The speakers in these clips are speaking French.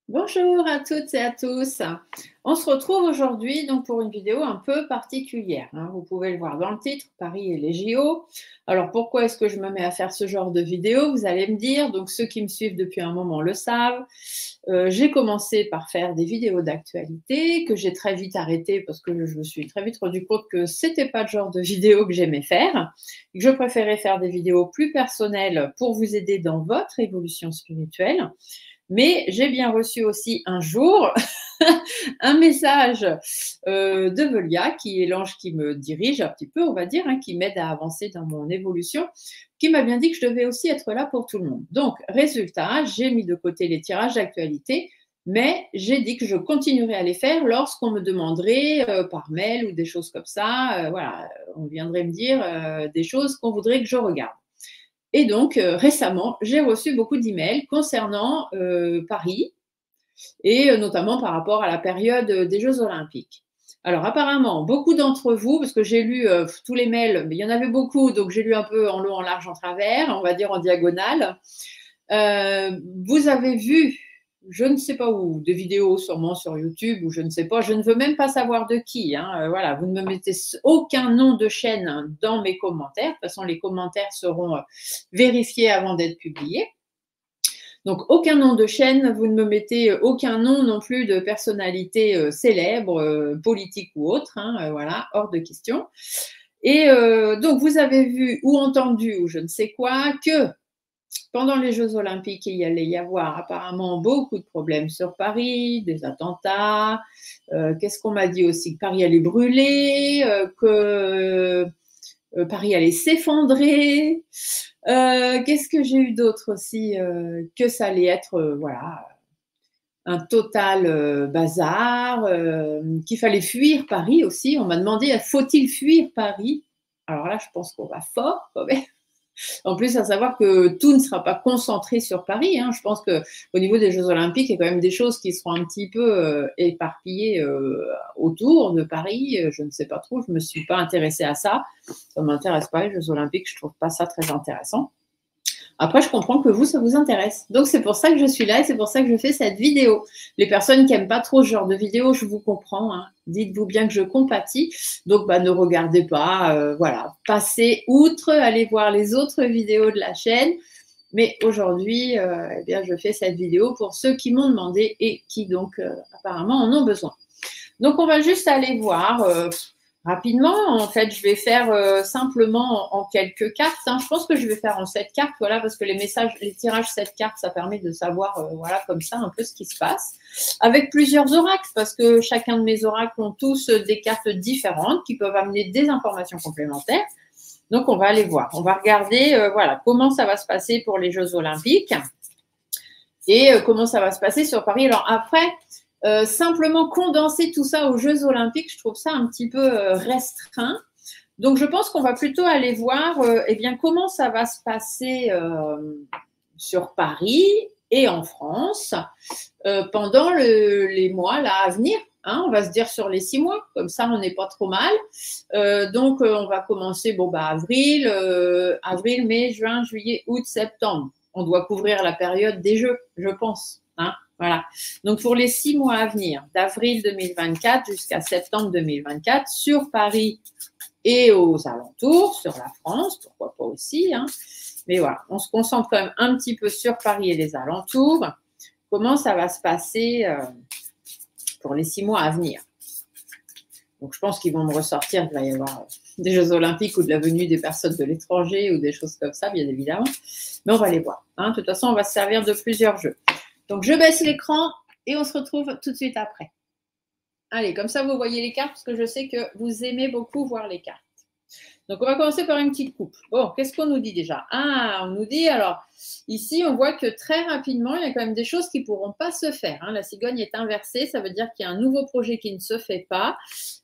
Bonjour à toutes et à tous. On se retrouve aujourd'hui donc pour une vidéo un peu particulière. Vous pouvez le voir dans le titre, Paris et les JO. Alors pourquoi est-ce que je me mets à faire ce genre de vidéo? Vous allez me dire, donc ceux qui me suivent depuis un moment le savent. J'ai commencé par faire des vidéos d'actualité que j'ai très vite arrêtées parce que je me suis très vite rendu compte que c'était pas le genre de vidéo que j'aimais faire, que je préférais faire des vidéos plus personnelles pour vous aider dans votre évolution spirituelle. Mais j'ai bien reçu aussi un jour un message de Velia, qui est l'ange qui me dirige un petit peu, on va dire, qui m'aide à avancer dans mon évolution, qui m'a bien dit que je devais aussi être là pour tout le monde. Donc, résultat, j'ai mis de côté les tirages d'actualité, mais j'ai dit que je continuerai à les faire lorsqu'on me demanderait par mail ou des choses comme ça. Voilà, on viendrait me dire des choses qu'on voudrait que je regarde. Et donc, récemment, j'ai reçu beaucoup d'emails concernant Paris et notamment par rapport à la période des Jeux Olympiques. Alors, apparemment, beaucoup d'entre vous, parce que j'ai lu tous les mails, mais il y en avait beaucoup, donc j'ai lu un peu en long, en large, en travers, on va dire en diagonale. Vous avez vu, je ne sais pas où, des vidéos sûrement sur YouTube ou je ne sais pas, je ne veux même pas savoir de qui. Voilà, vous ne me mettez aucun nom de chaîne dans mes commentaires. De toute façon, les commentaires seront vérifiés avant d'être publiés. Donc, aucun nom de chaîne, vous ne me mettez aucun nom non plus de personnalité célèbre, politique ou autre. Voilà, hors de question. Et donc, vous avez vu ou entendu ou je ne sais quoi que pendant les Jeux Olympiques, il y allait y avoir apparemment beaucoup de problèmes sur Paris, des attentats. Qu'est-ce qu'on m'a dit aussi? Que Paris allait brûler, que Paris allait s'effondrer. Qu'est-ce que j'ai eu d'autre aussi? Que ça allait être, voilà, un total bazar, qu'il fallait fuir Paris aussi. On m'a demandé, faut-il fuir Paris? Alors là, je pense qu'on va fort quand même. En plus, à savoir que tout ne sera pas concentré sur Paris. Je pense qu'au niveau des Jeux Olympiques, il y a quand même des choses qui seront un petit peu éparpillées autour de Paris. Je ne sais pas trop, je ne me suis pas intéressée à ça. Ça ne m'intéresse pas, les Jeux Olympiques, je ne trouve pas ça très intéressant. Après, je comprends que vous, ça vous intéresse. Donc, c'est pour ça que je suis là et c'est pour ça que je fais cette vidéo. Les personnes qui n'aiment pas trop ce genre de vidéo, je vous comprends. Dites-vous bien que je compatis. Donc, ne regardez pas. Voilà, passez outre, allez voir les autres vidéos de la chaîne. Mais aujourd'hui, eh bien, je fais cette vidéo pour ceux qui m'ont demandé et qui, donc, apparemment, en ont besoin. Donc, on va juste aller voir rapidement. En fait, je vais faire simplement en quelques cartes. Je pense que je vais faire en 7 cartes, voilà, parce que les tirages 7 cartes, ça permet de savoir, voilà, comme ça, un peu ce qui se passe. Avec plusieurs oracles, parce que chacun de mes oracles ont tous des cartes différentes qui peuvent amener des informations complémentaires. Donc, on va aller voir. On va regarder, voilà, comment ça va se passer pour les Jeux Olympiques et comment ça va se passer sur Paris. Alors, après, simplement condenser tout ça aux Jeux Olympiques, je trouve ça un petit peu restreint. Donc, je pense qu'on va plutôt aller voir eh bien, comment ça va se passer sur Paris et en France pendant les mois là, à venir. On va se dire sur les 6 mois, comme ça on n'est pas trop mal. Donc, on va commencer avril, mai, juin, juillet, août, septembre. On doit couvrir la période des Jeux, je pense. Voilà. Donc, pour les 6 mois à venir, d'avril 2024 jusqu'à septembre 2024, sur Paris et aux alentours, sur la France, pourquoi pas aussi, hein. Mais voilà, on se concentre quand même un petit peu sur Paris et les alentours. Comment ça va se passer pour les 6 mois à venir. Donc, je pense qu'ils vont me ressortir qu'il va y avoir des Jeux Olympiques ou de la venue des personnes de l'étranger ou des choses comme ça, bien évidemment. Mais on va les voir. Hein. De toute façon, on va se servir de plusieurs jeux. Donc, je baisse l'écran et on se retrouve tout de suite après. Allez, comme ça, vous voyez les cartes parce que je sais que vous aimez beaucoup voir les cartes. Donc, on va commencer par une petite coupe. Bon, qu'est-ce qu'on nous dit déjà? Ah, on nous dit, alors, ici, on voit que très rapidement, il y a quand même des choses qui ne pourront pas se faire. Hein. La cigogne est inversée, ça veut dire qu'il y a un nouveau projet qui ne se fait pas.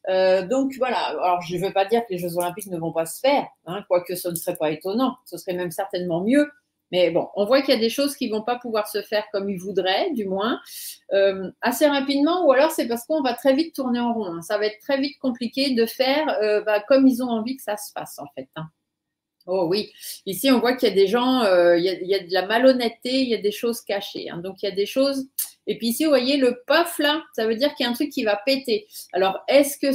Donc, voilà. Alors, je ne veux pas dire que les Jeux Olympiques ne vont pas se faire, hein, quoique ce ne serait pas étonnant. Ce serait même certainement mieux. Mais bon, on voit qu'il y a des choses qui ne vont pas pouvoir se faire comme ils voudraient, du moins, assez rapidement, ou alors c'est parce qu'on va très vite tourner en rond. Hein. Ça va être très vite compliqué de faire comme ils ont envie que ça se fasse, en fait. Hein. Oh oui, ici on voit qu'il y a des gens, il y a de la malhonnêteté, il y a des choses cachées. Hein. Donc il y a des choses. Et puis ici, vous voyez le puff là, ça veut dire qu'il y a un truc qui va péter. Alors est-ce que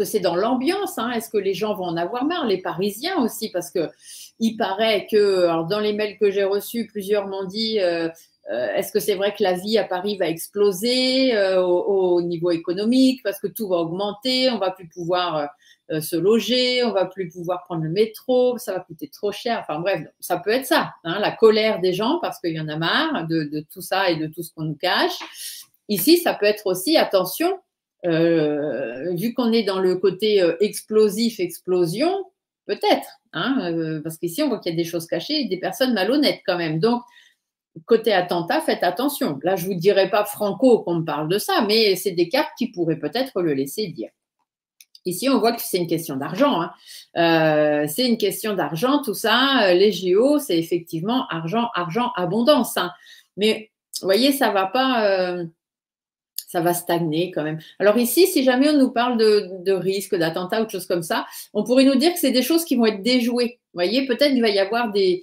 c'est dans l'ambiance, hein? Est-ce que les gens vont en avoir marre? Les Parisiens aussi, parce que il paraît que, alors dans les mails que j'ai reçus, plusieurs m'ont dit est-ce que c'est vrai que la vie à Paris va exploser au niveau économique parce que tout va augmenter, on va plus pouvoir se loger, on va plus pouvoir prendre le métro, ça va coûter trop cher. Enfin bref, ça peut être ça, hein, la colère des gens parce qu'il y en a marre de tout ça et de tout ce qu'on nous cache. Ici, ça peut être aussi, attention, vu qu'on est dans le côté explosif, explosion, peut-être, hein, parce qu'ici, on voit qu'il y a des choses cachées et des personnes malhonnêtes quand même. Donc, côté attentat, faites attention. Là, je ne vous dirai pas franco qu'on me parle de ça, mais c'est des cartes qui pourraient peut-être le laisser dire. Ici, on voit que c'est une question d'argent. Hein. C'est une question d'argent, tout ça. Les JO, c'est effectivement argent, argent, abondance. Hein. Mais, vous voyez, ça va pas... ça va stagner quand même. Alors ici, si jamais on nous parle de risque, d'attentat ou de choses comme ça, on pourrait nous dire que c'est des choses qui vont être déjouées. Vous voyez, peut-être il va y avoir des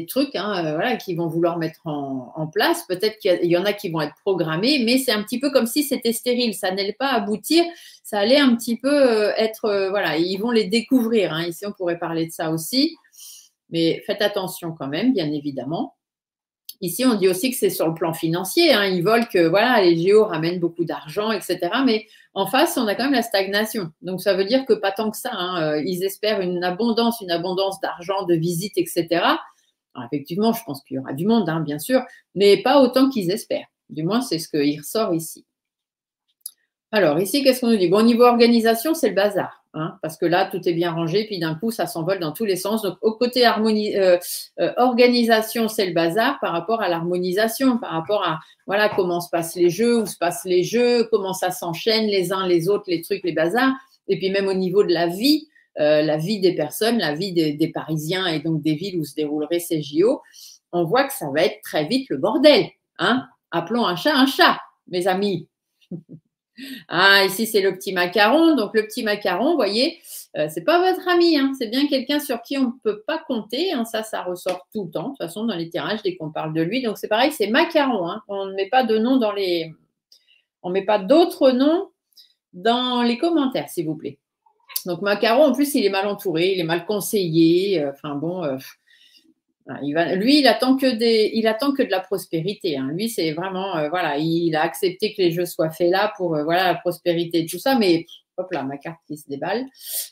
trucs voilà, qui vont vouloir mettre en place. Peut-être qu'il y en a qui vont être programmés, mais c'est un petit peu comme si c'était stérile. Ça n'allait pas aboutir. Ça allait un petit peu être… voilà, ils vont les découvrir. Hein. Ici, on pourrait parler de ça aussi. Mais faites attention quand même, bien évidemment. Ici, on dit aussi que c'est sur le plan financier. Hein. Ils veulent que voilà, les JO ramènent beaucoup d'argent, etc. Mais en face, on a quand même la stagnation. Donc, ça veut dire que pas tant que ça. Hein. Ils espèrent une abondance d'argent, de visites, etc. Alors, effectivement, je pense qu'il y aura du monde, hein, bien sûr, mais pas autant qu'ils espèrent. Du moins, c'est ce qu'il ressort ici. Alors, ici, qu'est-ce qu'on nous dit? Bon, au niveau organisation, c'est le bazar. Hein, parce que là, tout est bien rangé, puis d'un coup, ça s'envole dans tous les sens. Donc, au côté organisation, c'est le bazar par rapport à l'harmonisation, par rapport à voilà comment se passent les jeux, où se passent les jeux, comment ça s'enchaîne les uns les autres, les trucs, les bazars. Et puis même au niveau de la vie des personnes, la vie des Parisiens et donc des villes où se dérouleraient ces JO, on voit que ça va être très vite le bordel. Hein. Appelons un chat, mes amis. Ah, ici, c'est le petit macaron. Donc, le petit macaron, vous voyez, c'est pas votre ami. Hein. C'est bien quelqu'un sur qui on ne peut pas compter. Hein. Ça ressort tout le temps. De toute façon, dans les tirages, dès qu'on parle de lui. Donc, c'est pareil, c'est macaron. Hein. On ne met pas de nom on ne met pas d'autres noms dans les commentaires, s'il vous plaît. Donc, macaron, en plus, il est mal entouré, il est mal conseillé. Enfin, bon… lui, il attend que de la prospérité. Hein. Lui, c'est vraiment, voilà, il a accepté que les jeux soient faits là pour, voilà, la prospérité et tout ça. Mais hop là, ma carte qui se déballe.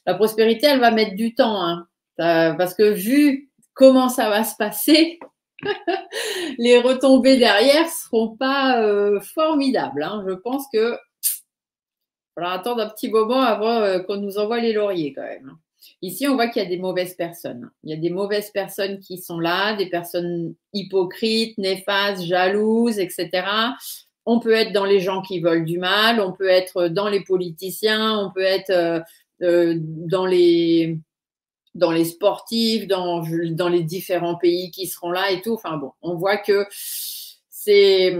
La prospérité, elle va mettre du temps, hein, parce que vu comment ça va se passer, les retombées derrière seront pas formidables. Hein. Je pense que il faudra attendre un petit moment avant qu'on nous envoie les lauriers quand même. Hein. Ici, on voit qu'il y a des mauvaises personnes. Il y a des mauvaises personnes qui sont là, des personnes hypocrites, néfastes, jalouses, etc. On peut être dans les gens qui veulent du mal, on peut être dans les politiciens, on peut être dans les sportifs, dans les différents pays qui seront là et tout. Enfin bon, on voit que ces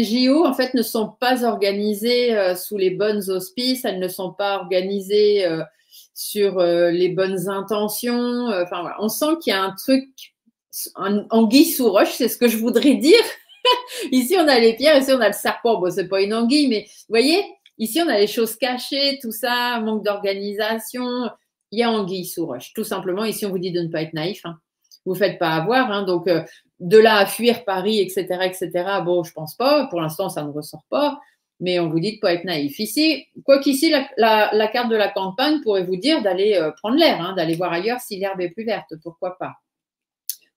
JO, en fait, ne sont pas organisées sous les bonnes auspices, elles ne sont pas organisées sur les bonnes intentions. Enfin, voilà. On sent qu'il y a un truc, anguille sous roche, c'est ce que je voudrais dire. Ici, on a les pierres, ici, on a le serpent. Bon, c'est pas une anguille, mais vous voyez, ici, on a les choses cachées, tout ça, manque d'organisation. Il y a anguille sous roche. Tout simplement, ici, on vous dit de ne pas être naïf. Hein. Vous ne faites pas avoir. Hein. Donc, de là à fuir Paris, etc., bon, je pense pas. Pour l'instant, ça ne ressort pas. Mais on vous dit de ne pas être naïf. Ici, quoi qu'ici, la carte de la campagne pourrait vous dire d'aller prendre l'air, hein, d'aller voir ailleurs si l'herbe est plus verte. Pourquoi pas?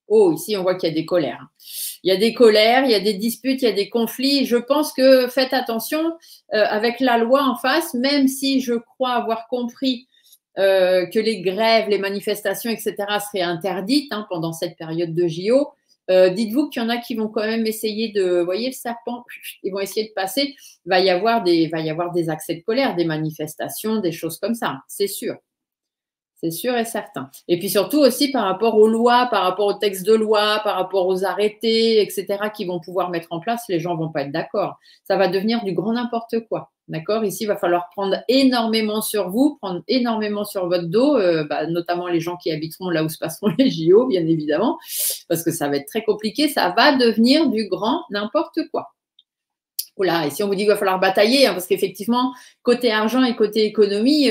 Oh, ici, on voit qu'il y a des colères. Il y a des colères, il y a des disputes, il y a des conflits. Je pense que faites attention avec la loi en face, même si je crois avoir compris que les grèves, les manifestations, etc. seraient interdites hein, pendant cette période de JO. Dites-vous qu'il y en a qui vont quand même essayer de, vous voyez le serpent, ils vont essayer de passer. Il va y avoir des accès de colère, des manifestations, des choses comme ça, c'est sûr. C'est sûr et certain. Et puis surtout aussi par rapport aux lois, par rapport aux textes de loi, par rapport aux arrêtés, etc., qui vont pouvoir mettre en place, les gens ne vont pas être d'accord. Ça va devenir du grand n'importe quoi. D'accord? Ici, il va falloir prendre énormément sur vous, prendre énormément sur votre dos, notamment les gens qui habiteront là où se passeront les JO, bien évidemment, parce que ça va être très compliqué. Ça va devenir du grand n'importe quoi. Oula, et si on vous dit qu'il va falloir batailler, hein, parce qu'effectivement, côté argent et côté économie,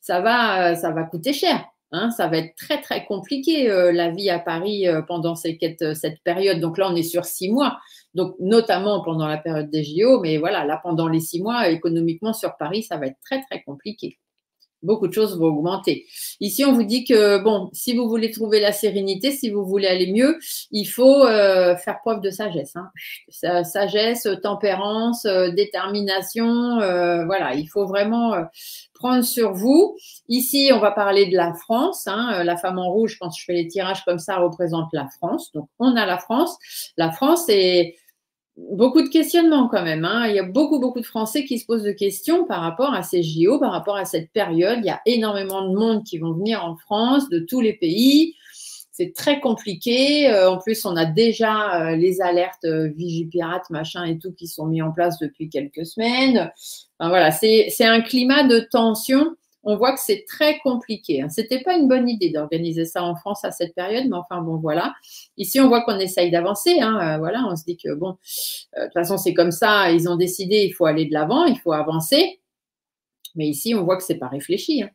ça va coûter cher. Hein, ça va être très, très compliqué la vie à Paris pendant cette période. Donc là, on est sur 6 mois, donc notamment pendant la période des JO. Mais voilà, là, pendant les 6 mois, économiquement, sur Paris, ça va être très, très compliqué. Beaucoup de choses vont augmenter. Ici, on vous dit que, bon, si vous voulez trouver la sérénité, si vous voulez aller mieux, il faut faire preuve de sagesse. Hein. Sagesse, tempérance, détermination. Voilà, il faut vraiment prendre sur vous. Ici, on va parler de la France. Hein. La femme en rouge, quand je fais les tirages comme ça, représente la France. Donc, on a la France. La France est... Beaucoup de questionnements quand même. Hein. Il y a beaucoup de Français qui se posent de questions par rapport à ces JO, par rapport à cette période. Il y a énormément de monde qui vont venir en France, de tous les pays. C'est très compliqué. En plus, on a déjà les alertes Vigipirate, machin et tout qui sont mis en place depuis quelques semaines. Enfin, voilà, c'est un climat de tension. On voit que c'est très compliqué. Hein. C'était pas une bonne idée d'organiser ça en France à cette période, mais enfin bon, voilà. Ici, on voit qu'on essaye d'avancer. Hein. Voilà, on se dit que bon, de toute façon, c'est comme ça. Ils ont décidé, il faut aller de l'avant, il faut avancer. Mais ici, on voit que c'est pas réfléchi. Hein.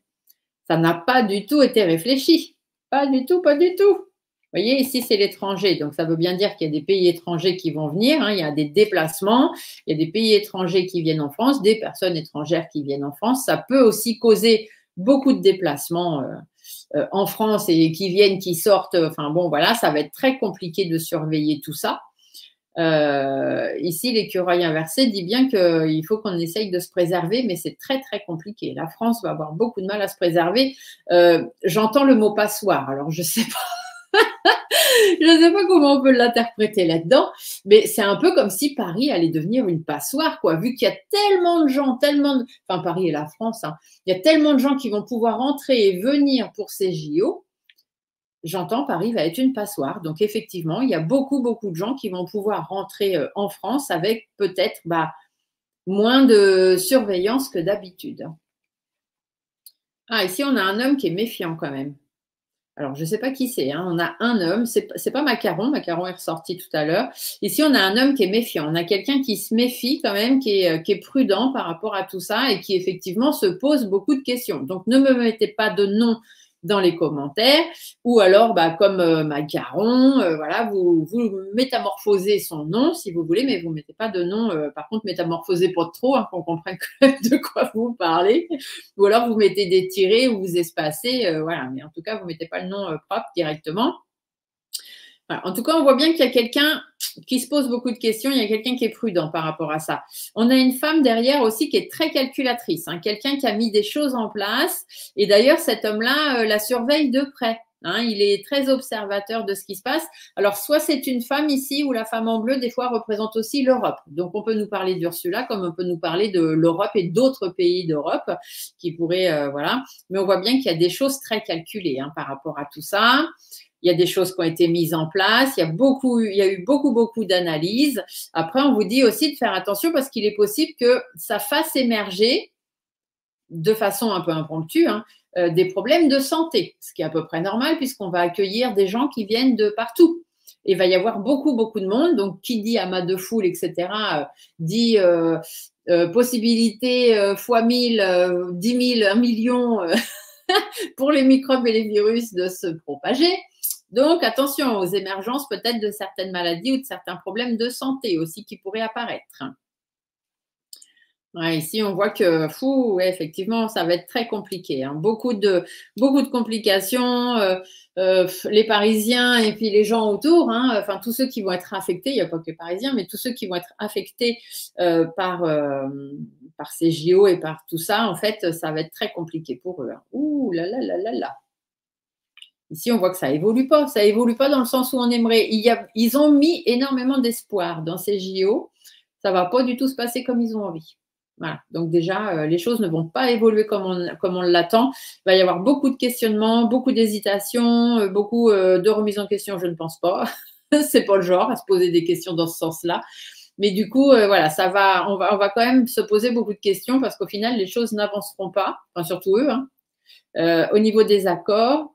Ça n'a pas du tout été réfléchi. Pas du tout, pas du tout. Vous voyez, ici, c'est l'étranger. Donc, ça veut bien dire qu'il y a des pays étrangers qui vont venir. Hein. Il y a des déplacements. Il y a des pays étrangers qui viennent en France, des personnes étrangères qui viennent en France. Ça peut aussi causer beaucoup de déplacements en France et qui viennent, qui sortent. Enfin, bon, voilà, ça va être très compliqué de surveiller tout ça. Ici, l'écureuil inversé dit bien qu'il faut qu'on essaye de se préserver, mais c'est très, très compliqué. La France va avoir beaucoup de mal à se préserver. J'entends le mot passoire. Alors, je sais pas. Je ne sais pas comment on peut l'interpréter là-dedans, mais c'est un peu comme si Paris allait devenir une passoire, quoi. Vu qu'il y a tellement de gens, enfin Paris et la France, hein, il y a tellement de gens qui vont pouvoir entrer et venir pour ces JO. J'entends Paris va être une passoire. Donc effectivement, il y a beaucoup de gens qui vont pouvoir rentrer en France avec peut-être moins de surveillance que d'habitude. Ah, ici on a un homme qui est méfiant quand même. Alors, je ne sais pas qui c'est. Hein. On a un homme, c'est pas Macaron. Macaron est ressorti tout à l'heure. Ici, on a un homme qui est méfiant. On a quelqu'un qui se méfie quand même, qui est prudent par rapport à tout ça et qui effectivement se pose beaucoup de questions. Donc, ne me mettez pas de nom dans les commentaires ou alors, comme Macaron, voilà, vous métamorphosez son nom si vous voulez, mais vous ne mettez pas de nom. Par contre, métamorphosez pas trop, hein, qu'on comprenne de quoi vous parlez. Ou alors, vous mettez des tirets ou vous espacez, voilà. Mais en tout cas, vous ne mettez pas le nom propre directement. Voilà. En tout cas, on voit bien qu'il y a quelqu'un qui se pose beaucoup de questions. Il y a quelqu'un qui est prudent par rapport à ça. On a une femme derrière aussi qui est très calculatrice. Hein, quelqu'un qui a mis des choses en place. Et d'ailleurs, cet homme-là la surveille de près. Hein, il est très observateur de ce qui se passe. Alors, soit c'est une femme ici, ou la femme en bleu, des fois, représente aussi l'Europe. Donc, on peut nous parler d'Ursula, comme on peut nous parler de l'Europe et d'autres pays d'Europe qui pourraient, voilà. Mais on voit bien qu'il y a des choses très calculées hein, par rapport à tout ça. Il y a des choses qui ont été mises en place. Il y a eu beaucoup d'analyses. Après, on vous dit aussi de faire attention parce qu'il est possible que ça fasse émerger de façon un peu impromptue hein, des problèmes de santé, ce qui est à peu près normal puisqu'on va accueillir des gens qui viennent de partout. il va y avoir beaucoup de monde. Donc, qui dit amas de foule, etc., dit possibilité fois 1000, 10 000, 1 million pour les microbes et les virus de se propager. Donc, attention aux émergences peut-être de certaines maladies ou de certains problèmes de santé aussi qui pourraient apparaître. Ouais, ici, on voit que, fou, ouais, effectivement, ça va être très compliqué, hein. Beaucoup de complications. Les Parisiens et puis les gens autour, hein, enfin tous ceux qui vont être affectés, il n'y a pas que les Parisiens, mais tous ceux qui vont être affectés par ces JO et par tout ça, en fait, ça va être très compliqué pour eux, hein. Ouh là là là là là. Ici, on voit que ça évolue pas. Ça évolue pas dans le sens où on aimerait. Ils ont mis énormément d'espoir dans ces JO. Ça va pas du tout se passer comme ils ont envie. Voilà. Donc déjà, les choses ne vont pas évoluer comme on l'attend. Il va y avoir beaucoup de questionnements, beaucoup d'hésitations, beaucoup de remises en question, je ne pense pas. C'est pas le genre à se poser des questions dans ce sens-là. Mais du coup, voilà, on va quand même se poser beaucoup de questions parce qu'au final, les choses n'avanceront pas, enfin surtout eux, hein. Au niveau des accords,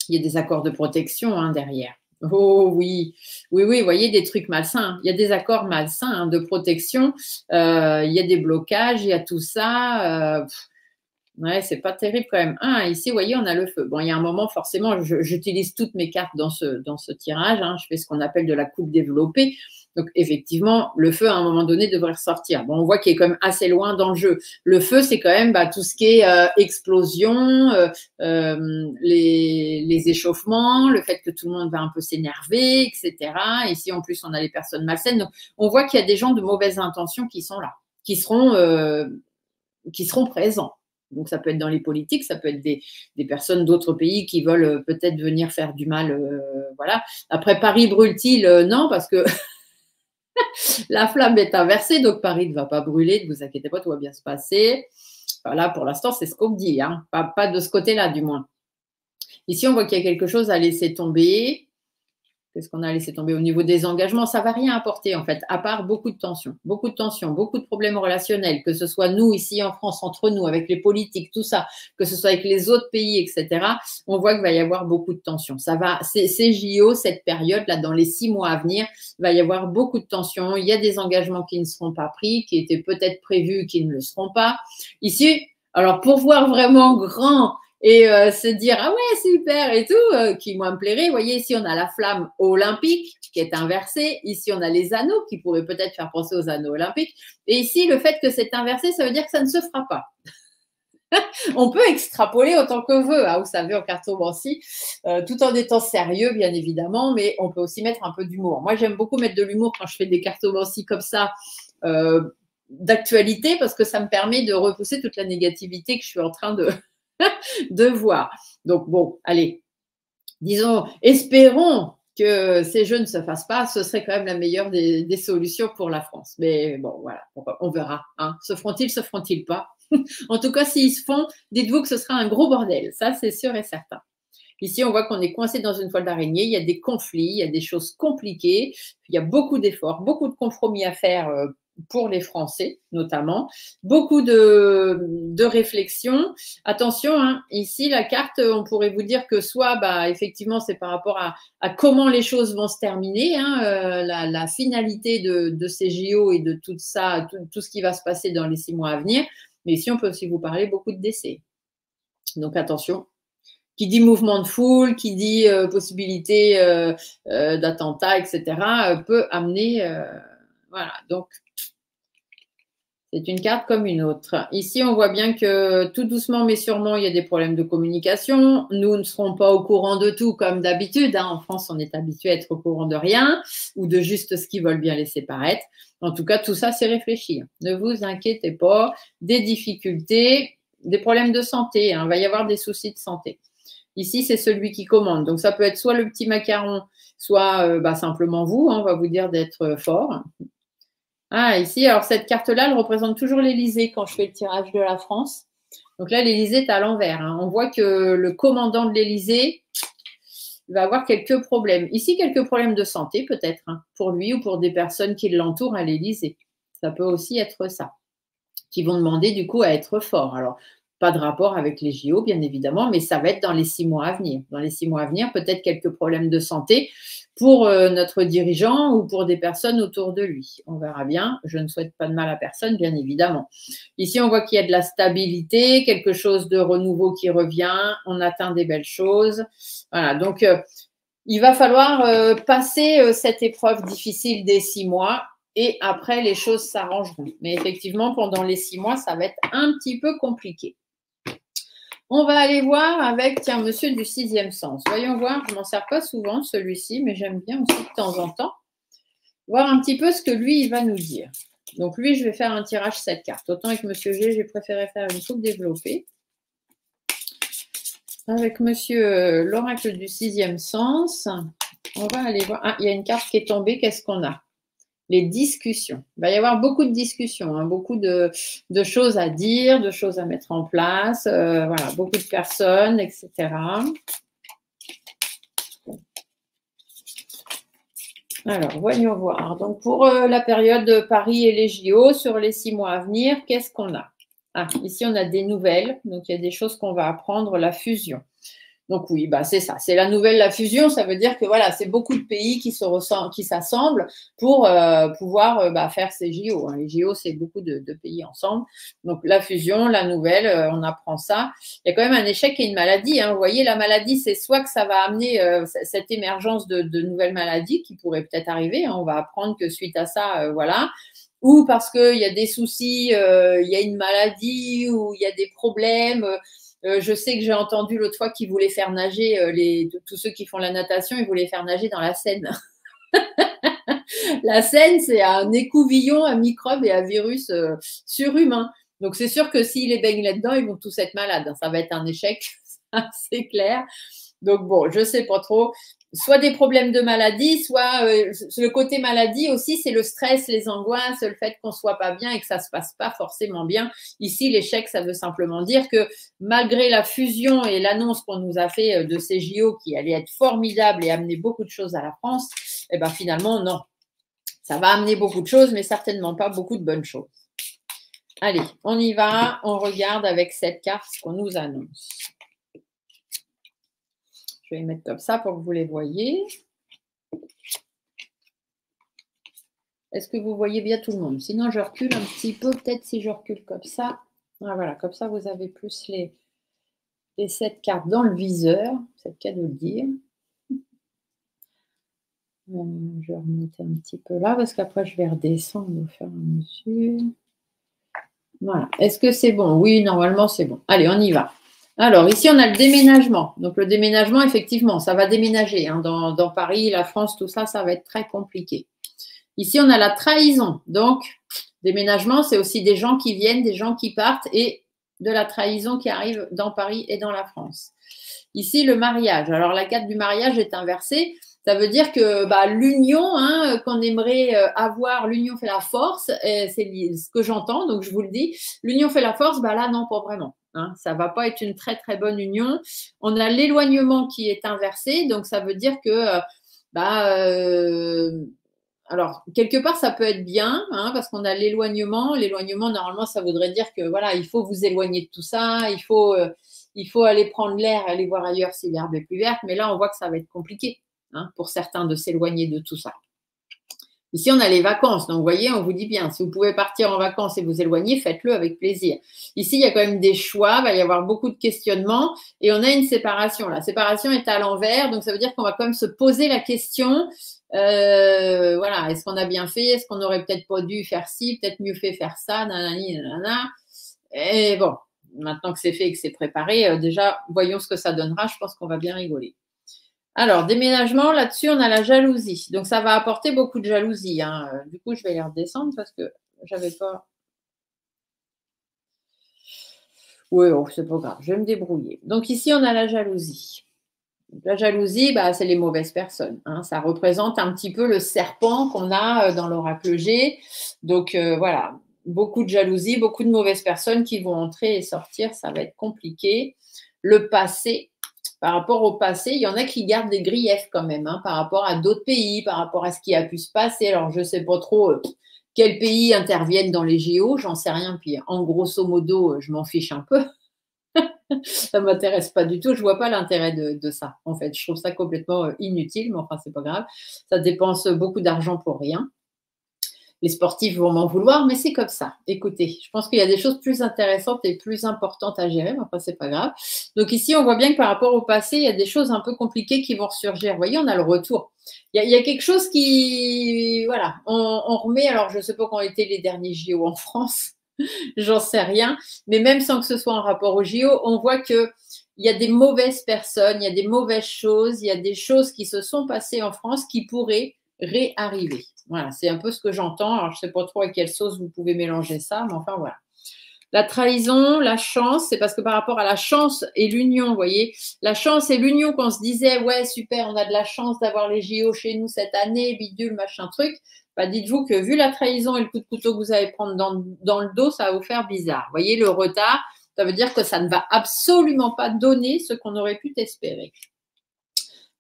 il y a des accords de protection, hein, derrière. Oh oui, oui, oui, vous voyez des trucs malsains. Il y a des accords malsains, hein, de protection. Il y a des blocages, il y a tout ça. Ouais, c'est pas terrible quand même. Ah, ici, vous voyez, on a le feu. Bon, il y a un moment, forcément, j'utilise toutes mes cartes dans ce tirage, hein. Je fais ce qu'on appelle de la coupe développée. Donc, effectivement, le feu, à un moment donné, devrait ressortir. Bon, on voit qu'il est quand même assez loin dans le jeu. Le feu, c'est quand même tout ce qui est explosion, les échauffements, le fait que tout le monde va un peu s'énerver, etc. Ici, en plus, on a les personnes malsaines. Donc, on voit qu'il y a des gens de mauvaises intentions qui sont là, qui seront présents. Donc, ça peut être dans les politiques, ça peut être des personnes d'autres pays qui veulent peut-être venir faire du mal. Voilà. Après, Paris brûle-t-il? Non, parce que la flamme est inversée, donc Paris ne va pas brûler, ne vous inquiétez pas, tout va bien se passer. Voilà, pour l'instant, c'est ce qu'on me dit, hein. Pas de ce côté-là, du moins. Ici, on voit qu'il y a quelque chose à laisser tomber. Qu'est-ce qu'on a laissé tomber au niveau des engagements? Ça ne va rien apporter, en fait, à part beaucoup de tensions, beaucoup de problèmes relationnels, que ce soit nous, ici en France, entre nous, avec les politiques, tout ça, que ce soit avec les autres pays, etc. On voit qu'il va y avoir beaucoup de tensions. Ces JO, cette période-là, dans les 6 mois à venir, il va y avoir beaucoup de tensions. Il y a des engagements qui ne seront pas pris, qui étaient peut-être prévus, qui ne le seront pas. Ici, alors, pour voir vraiment grand et se dire ah ouais super et tout, qui moi me plairait. Vous voyez ici on a la flamme olympique qui est inversée, ici on a les anneaux qui pourraient peut-être faire penser aux anneaux olympiques, et ici le fait que c'est inversé, ça veut dire que ça ne se fera pas. On peut extrapoler autant que veut, hein, vous savez, en cartomancie, tout en étant sérieux bien évidemment, mais on peut aussi mettre un peu d'humour. Moi j'aime beaucoup mettre de l'humour quand je fais des cartomancies comme ça, d'actualité, parce que ça me permet de repousser toute la négativité que je suis en train de voir. Donc bon, allez, disons, espérons que ces jeux ne se fassent pas, ce serait quand même la meilleure des solutions pour la France. Mais bon, voilà, on verra, hein. Se feront-ils pas? En tout cas, s'ils se font, dites-vous que ce sera un gros bordel, ça c'est sûr et certain. Ici, on voit qu'on est coincé dans une toile d'araignée, il y a des conflits, il y a des choses compliquées, il y a beaucoup d'efforts, beaucoup de compromis à faire pour les Français notamment, beaucoup de réflexions. Attention, hein, ici la carte, on pourrait vous dire que soit effectivement c'est par rapport à comment les choses vont se terminer, hein, la finalité de ces JO et de tout ça, tout ce qui va se passer dans les 6 mois à venir, mais ici on peut aussi vous parler beaucoup de décès. Donc attention. Qui dit mouvement de foule, qui dit possibilité d'attentat, etc., peut amener. Voilà, donc c'est une carte comme une autre. Ici, on voit bien que tout doucement mais sûrement, il y a des problèmes de communication. Nous ne serons pas au courant de tout comme d'habitude, hein. En France, on est habitué à être au courant de rien ou de juste ce qu'ils veulent bien laisser paraître. En tout cas, tout ça, c'est réfléchi. Ne vous inquiétez pas. Des difficultés, des problèmes de santé, hein. Il va y avoir des soucis de santé. Ici, c'est celui qui commande. Donc, ça peut être soit le petit macaron, soit simplement vous, hein, on va vous dire d'être fort. Ah, ici, alors cette carte-là, elle représente toujours l'Élysée quand je fais le tirage de la France. Donc là, l'Élysée est à l'envers, hein. On voit que le commandant de l'Élysée va avoir quelques problèmes. Ici, quelques problèmes de santé peut-être, hein, pour lui ou pour des personnes qui l'entourent à l'Élysée. Ça peut aussi être ça, qui vont demander du coup à être fort. Alors, Pas de rapport avec les JO, bien évidemment, mais ça va être dans les 6 mois à venir. Dans les 6 mois à venir, peut-être quelques problèmes de santé pour notre dirigeant ou pour des personnes autour de lui. On verra bien. Je ne souhaite pas de mal à personne, bien évidemment. Ici, on voit qu'il y a de la stabilité, quelque chose de renouveau qui revient. On atteint des belles choses. Voilà, donc il va falloir passer cette épreuve difficile des 6 mois et après, les choses s'arrangeront. Mais effectivement, pendant les 6 mois, ça va être un petit peu compliqué. On va aller voir avec, tiens, monsieur du 6e sens. Voyons voir, je ne m'en sers pas souvent celui-ci, mais j'aime bien aussi de temps en temps. Voir un petit peu ce que lui, il va nous dire. Donc lui, je vais faire un tirage 7 cartes. Autant avec monsieur G, j'ai préféré faire une coupe développée. Avec monsieur l'oracle du 6e sens, on va aller voir. Ah, il y a une carte qui est tombée, qu'est-ce qu'on a? Les discussions. Il va y avoir beaucoup de discussions, hein, beaucoup de choses à dire, de choses à mettre en place, voilà, beaucoup de personnes, etc. Alors, voyons voir. Donc, pour la période de Paris et les JO, sur les 6 mois à venir, qu'est-ce qu'on a? Ah, ici, on a des nouvelles. Donc, il y a des choses qu'on va apprendre, la fusion. Donc oui, bah c'est ça, c'est la nouvelle, la fusion, ça veut dire que voilà, c'est beaucoup de pays qui s'assemblent pour pouvoir faire ces JO. Hein. Les JO, c'est beaucoup de pays ensemble. Donc la fusion, la nouvelle, on apprend ça. Il y a quand même un échec et une maladie. Hein. Vous voyez, la maladie, c'est soit que ça va amener cette émergence de nouvelles maladies qui pourraient peut-être arriver. Hein. On va apprendre que suite à ça, voilà. Ou parce qu'il y a des soucis, il y a une maladie ou il y a des problèmes. Je sais que j'ai entendu l'autre fois qu'ils voulaient faire nager, tous ceux qui font la natation, ils voulaient faire nager dans la Seine. La Seine, c'est un écouvillon à microbes et à virus surhumains. Donc, c'est sûr que s'ils les baignent là-dedans, ils vont tous être malades. Ça va être un échec, c'est clair. Donc, bon, je ne sais pas trop. Soit des problèmes de maladie, soit le côté maladie aussi, c'est le stress, les angoisses, le fait qu'on ne soit pas bien et que ça ne se passe pas forcément bien. Ici, l'échec, ça veut simplement dire que malgré la fusion et l'annonce qu'on nous a fait de ces JO qui allaient être formidables et amener beaucoup de choses à la France, eh ben finalement, non. Ça va amener beaucoup de choses, mais certainement pas beaucoup de bonnes choses. Allez, on y va. On regarde avec cette carte ce qu'on nous annonce. Je vais les mettre comme ça pour que vous les voyez. Est-ce que vous voyez bien tout le monde? Sinon, je recule un petit peu. Peut-être si je recule comme ça. Ah, voilà, comme ça, vous avez plus les 7 cartes dans le viseur. C'est le cas de le dire. Je vais remonter un petit peu là parce qu'après, je vais redescendre au fur et à mesure. Voilà. Est-ce que c'est bon? Oui, normalement, c'est bon. Allez, on y va. Alors, ici, on a le déménagement. Donc, le déménagement, effectivement, ça va déménager. Hein. Dans Paris, la France, tout ça, ça va être très compliqué. Ici, on a la trahison. Donc, déménagement, c'est aussi des gens qui viennent, des gens qui partent et de la trahison qui arrive dans Paris et dans la France. Ici, le mariage. Alors, la carte du mariage est inversée. Ça veut dire que l'union hein, qu'on aimerait avoir, l'union fait la force. C'est ce que j'entends, donc je vous le dis. L'union fait la force, là, non, pas vraiment. Hein, ça ne va pas être une très, très bonne union. On a l'éloignement qui est inversé, donc ça veut dire que alors, quelque part, ça peut être bien, hein, parce qu'on a l'éloignement. L'éloignement, normalement, ça voudrait dire que voilà, il faut vous éloigner de tout ça, il faut aller prendre l'air, aller voir ailleurs si l'herbe est plus verte. Mais là, on voit que ça va être compliqué hein, pour certains de s'éloigner de tout ça. Ici, on a les vacances. Donc, vous voyez, on vous dit bien, si vous pouvez partir en vacances et vous éloigner, faites-le avec plaisir. Ici, il y a quand même des choix, il va y avoir beaucoup de questionnements et on a une séparation. La séparation est à l'envers, donc ça veut dire qu'on va quand même se poser la question, voilà, est-ce qu'on a bien fait? Est-ce qu'on n'aurait peut-être pas dû faire ci, peut-être mieux fait faire ça, nanani, nanana. Et bon, maintenant que c'est fait et que c'est préparé, déjà, voyons ce que ça donnera. Je pense qu'on va bien rigoler. Alors, déménagement, là-dessus, on a la jalousie. Donc, ça va apporter beaucoup de jalousie. Hein. Du coup, je vais les redescendre parce que j'avais pas… Oui, oh, c'est pas grave, je vais me débrouiller. Donc, ici, on a la jalousie. Donc, la jalousie, c'est les mauvaises personnes. Hein. Ça représente un petit peu le serpent qu'on a dans l'oracle G. Donc, voilà, beaucoup de jalousie, beaucoup de mauvaises personnes qui vont entrer et sortir. Ça va être compliqué. Le passé… Par rapport au passé, il y en a qui gardent des griefs quand même, hein, par rapport à d'autres pays, par rapport à ce qui a pu se passer. Alors, je ne sais pas trop quels pays interviennent dans les JO, j'en sais rien. Puis, en grosso modo, je m'en fiche un peu. Ça ne m'intéresse pas du tout. Je ne vois pas l'intérêt de ça, en fait. Je trouve ça complètement inutile, mais enfin, c'est pas grave. Ça dépense beaucoup d'argent pour rien. Les sportifs vont m'en vouloir, mais c'est comme ça. Écoutez, je pense qu'il y a des choses plus intéressantes et plus importantes à gérer, mais enfin, c'est pas grave. Donc ici, on voit bien que par rapport au passé, il y a des choses un peu compliquées qui vont ressurgir. Vous voyez, on a le retour. Il y a quelque chose qui, voilà, on remet. Alors, je ne sais pas quand étaient les derniers JO en France, j'en sais rien, mais même sans que ce soit en rapport aux JO, on voit que il y a des mauvaises personnes, il y a des mauvaises choses, il y a des choses qui se sont passées en France qui pourraient réarriver. Voilà, c'est un peu ce que j'entends. Alors, je ne sais pas trop à quelle sauce vous pouvez mélanger ça, mais enfin, voilà. La trahison, la chance, c'est parce que par rapport à la chance et l'union, vous voyez, la chance et l'union, qu'on se disait, ouais, super, on a de la chance d'avoir les JO chez nous cette année, bidule, machin truc, bah, dites-vous que vu la trahison et le coup de couteau que vous allez prendre dans le dos, ça va vous faire bizarre. Vous voyez, le retard, ça veut dire que ça ne va absolument pas donner ce qu'on aurait pu espérer.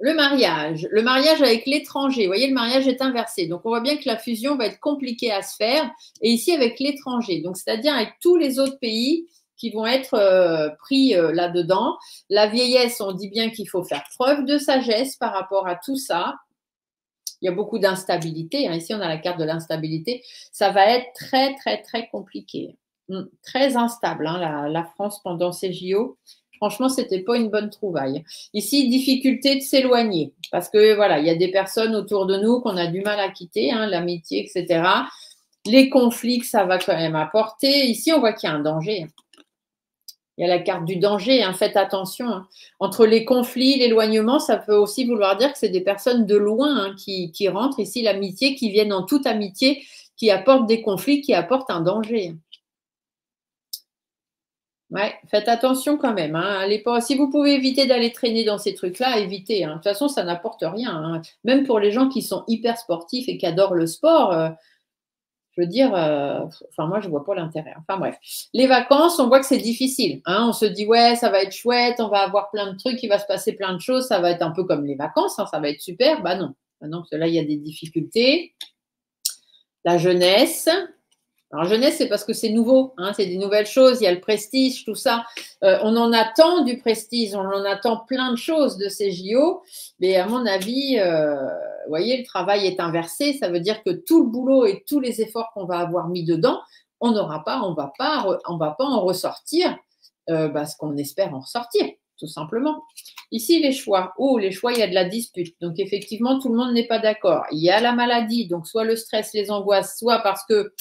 Le mariage avec l'étranger. Vous voyez, le mariage est inversé. Donc, on voit bien que la fusion va être compliquée à se faire. Et ici, avec l'étranger. Donc, c'est-à-dire avec tous les autres pays qui vont être pris là-dedans. La vieillesse, on dit bien qu'il faut faire preuve de sagesse par rapport à tout ça. Il y a beaucoup d'instabilité. Ici, on a la carte de l'instabilité. Ça va être très, très, très compliqué. Très instable, la France pendant ces JO. Franchement, ce n'était pas une bonne trouvaille. Ici, difficulté de s'éloigner. Parce que voilà, il y a des personnes autour de nous qu'on a du mal à quitter, l'amitié, etc. Les conflits que ça va quand même apporter. Ici, on voit qu'il y a un danger. Il y a la carte du danger, faites attention. Entre les conflits, l'éloignement, ça peut aussi vouloir dire que c'est des personnes de loin qui rentrent. Ici, l'amitié, qui viennent en toute amitié, qui apportent des conflits, qui apportent un danger. Ouais, faites attention quand même. Allez pas, si vous pouvez éviter d'aller traîner dans ces trucs-là, évitez. De toute façon, ça n'apporte rien. Même pour les gens qui sont hyper sportifs et qui adorent le sport, je veux dire, enfin moi je vois pas l'intérêt. Enfin bref, les vacances, on voit que c'est difficile. On se dit ouais, ça va être chouette, on va avoir plein de trucs, il va se passer plein de choses, ça va être un peu comme les vacances, ça va être super. Bah non, parce que là il y a des difficultés. La jeunesse. Alors, jeunesse, c'est parce que c'est nouveau, c'est des nouvelles choses, il y a le prestige, tout ça. On en attend du prestige, on en attend plein de choses de ces JO, mais à mon avis, vous voyez, le travail est inversé, ça veut dire que tout le boulot et tous les efforts qu'on va avoir mis dedans, on n'aura pas, on va pas en ressortir ce qu'on espère en ressortir, tout simplement. Ici, les choix. Les choix, il y a de la dispute. Donc, effectivement, tout le monde n'est pas d'accord. Il y a la maladie, donc soit le stress, les angoisses, soit parce que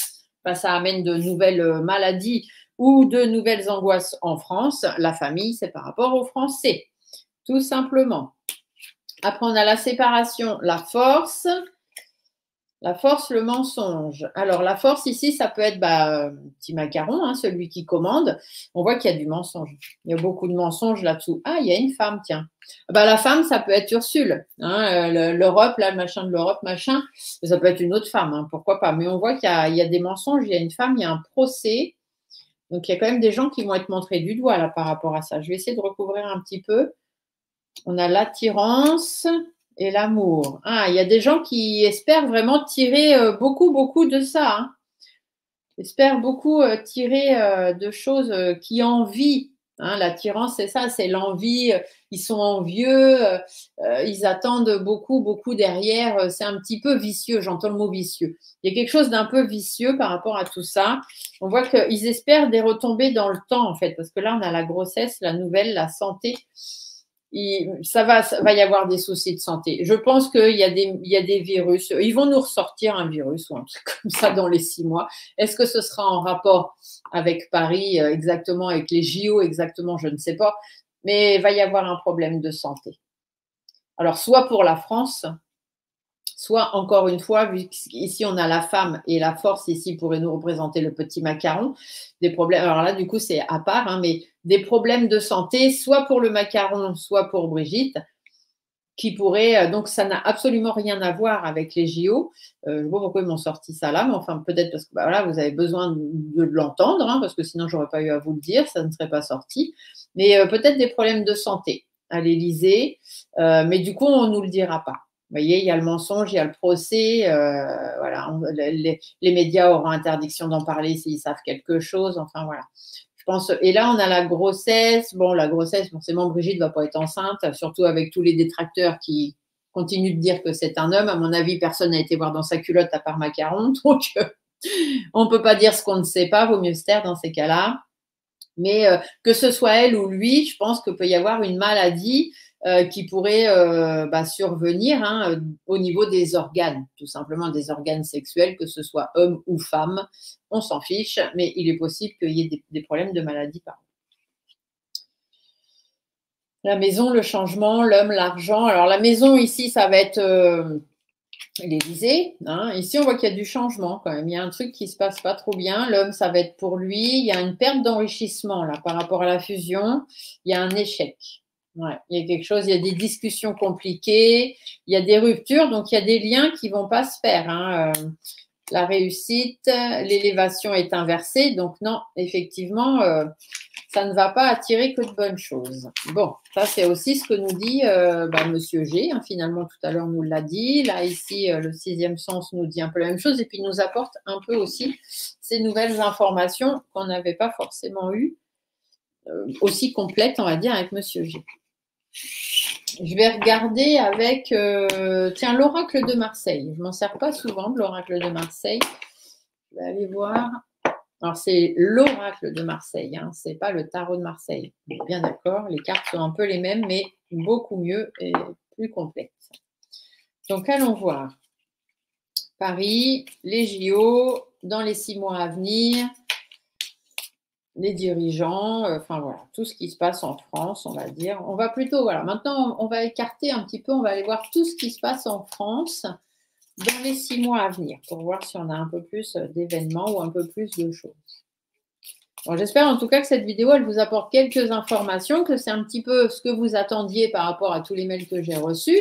ça amène de nouvelles maladies ou de nouvelles angoisses en France. La famille, c'est par rapport aux Français, tout simplement. Après, on a la séparation, la force. La force, le mensonge. Alors, la force, ici, ça peut être petit macaron, celui qui commande. On voit qu'il y a du mensonge. Il y a beaucoup de mensonges là-dessous. Ah, il y a une femme, tiens. La femme, ça peut être Ursule. L'Europe, là, le machin de l'Europe, machin. Ça peut être une autre femme, pourquoi pas. Mais on voit qu'il y a des mensonges, il y a une femme, il y a un procès. Donc, il y a quand même des gens qui vont être montrés du doigt là par rapport à ça. Je vais essayer de recouvrir un petit peu. On a l'attirance et l'amour. Il y a des gens qui espèrent vraiment tirer beaucoup, beaucoup de ça. Espèrent beaucoup tirer de choses qui envient. L'attirance, c'est ça, c'est l'envie. Ils sont envieux, ils attendent beaucoup, beaucoup derrière. C'est un petit peu vicieux, j'entends le mot vicieux. Il y a quelque chose d'un peu vicieux par rapport à tout ça. On voit qu'ils espèrent des retombées dans le temps, en fait, parce que là, on a la grossesse, la nouvelle, la santé. Ça va y avoir des soucis de santé. Je pense qu'il y a des virus. Ils vont nous ressortir un virus ou un truc comme ça dans les 6 mois. Est-ce que ce sera en rapport avec Paris exactement, avec les JO exactement, je ne sais pas. Mais il va y avoir un problème de santé. Alors, soit pour la France, soit, encore une fois, vu qu'ici on a la femme et la force ici pourrait nous représenter le petit macaron, des problèmes, alors là du coup c'est à part, mais des problèmes de santé, soit pour le macaron, soit pour Brigitte, qui pourraient, donc ça n'a absolument rien à voir avec les JO. Je ne sais pas pourquoi ils m'ont sorti ça là, mais enfin peut-être parce que vous avez besoin de l'entendre, parce que sinon j'aurais pas eu à vous le dire, ça ne serait pas sorti. Mais peut-être des problèmes de santé à l'Élysée, mais du coup on ne nous le dira pas. Vous voyez, il y a le mensonge, il y a le procès. Les médias auront interdiction d'en parler s'ils savent quelque chose. Enfin, voilà. Je pense. Et là, on a la grossesse. Bon, la grossesse, forcément, Brigitte ne va pas être enceinte, surtout avec tous les détracteurs qui continuent de dire que c'est un homme. À mon avis, personne n'a été voir dans sa culotte à part Macaron. Donc, on ne peut pas dire ce qu'on ne sait pas. Vaut mieux se taire dans ces cas-là. Mais que ce soit elle ou lui, je pense qu'il peut y avoir une maladie qui pourrait survenir au niveau des organes, tout simplement des organes sexuels, que ce soit homme ou femme. On s'en fiche, mais il est possible qu'il y ait des problèmes de maladie par la maison, le changement, l'homme, l'argent. Alors la maison ici, ça va être l'Élysée. Ici, on voit qu'il y a du changement quand même. Il y a un truc qui se passe pas trop bien. L'homme, ça va être pour lui. Il y a une perte d'enrichissement là par rapport à la fusion. Il y a un échec. Ouais, il y a quelque chose. Il y a des discussions compliquées. Il y a des ruptures. Donc, il y a des liens qui vont pas se faire. La réussite, l'élévation est inversée. Donc, non, effectivement, ça ne va pas attirer que de bonnes choses. Bon, ça, c'est aussi ce que nous dit Monsieur G. Finalement, tout à l'heure, nous l'a dit. Là, ici, le sixième sens nous dit un peu la même chose et puis nous apporte un peu aussi ces nouvelles informations qu'on n'avait pas forcément eues, aussi complètes, on va dire, avec Monsieur G. Je vais regarder avec, l'oracle de Marseille. Je ne m'en sers pas souvent de l'oracle de Marseille. Je vais aller voir. Alors, c'est l'oracle de Marseille, ce n'est pas le tarot de Marseille. On est bien d'accord, les cartes sont un peu les mêmes, mais beaucoup mieux et plus complètes. Donc, allons voir. Paris, les JO, dans les 6 mois à venir, les dirigeants, voilà, tout ce qui se passe en France, on va dire. On va plutôt, voilà, maintenant, on va écarter un petit peu, on va aller voir tout ce qui se passe en France dans les 6 mois à venir pour voir si on a un peu plus d'événements ou un peu plus de choses. Bon, j'espère en tout cas que cette vidéo, elle vous apporte quelques informations, que c'est un petit peu ce que vous attendiez par rapport à tous les mails que j'ai reçus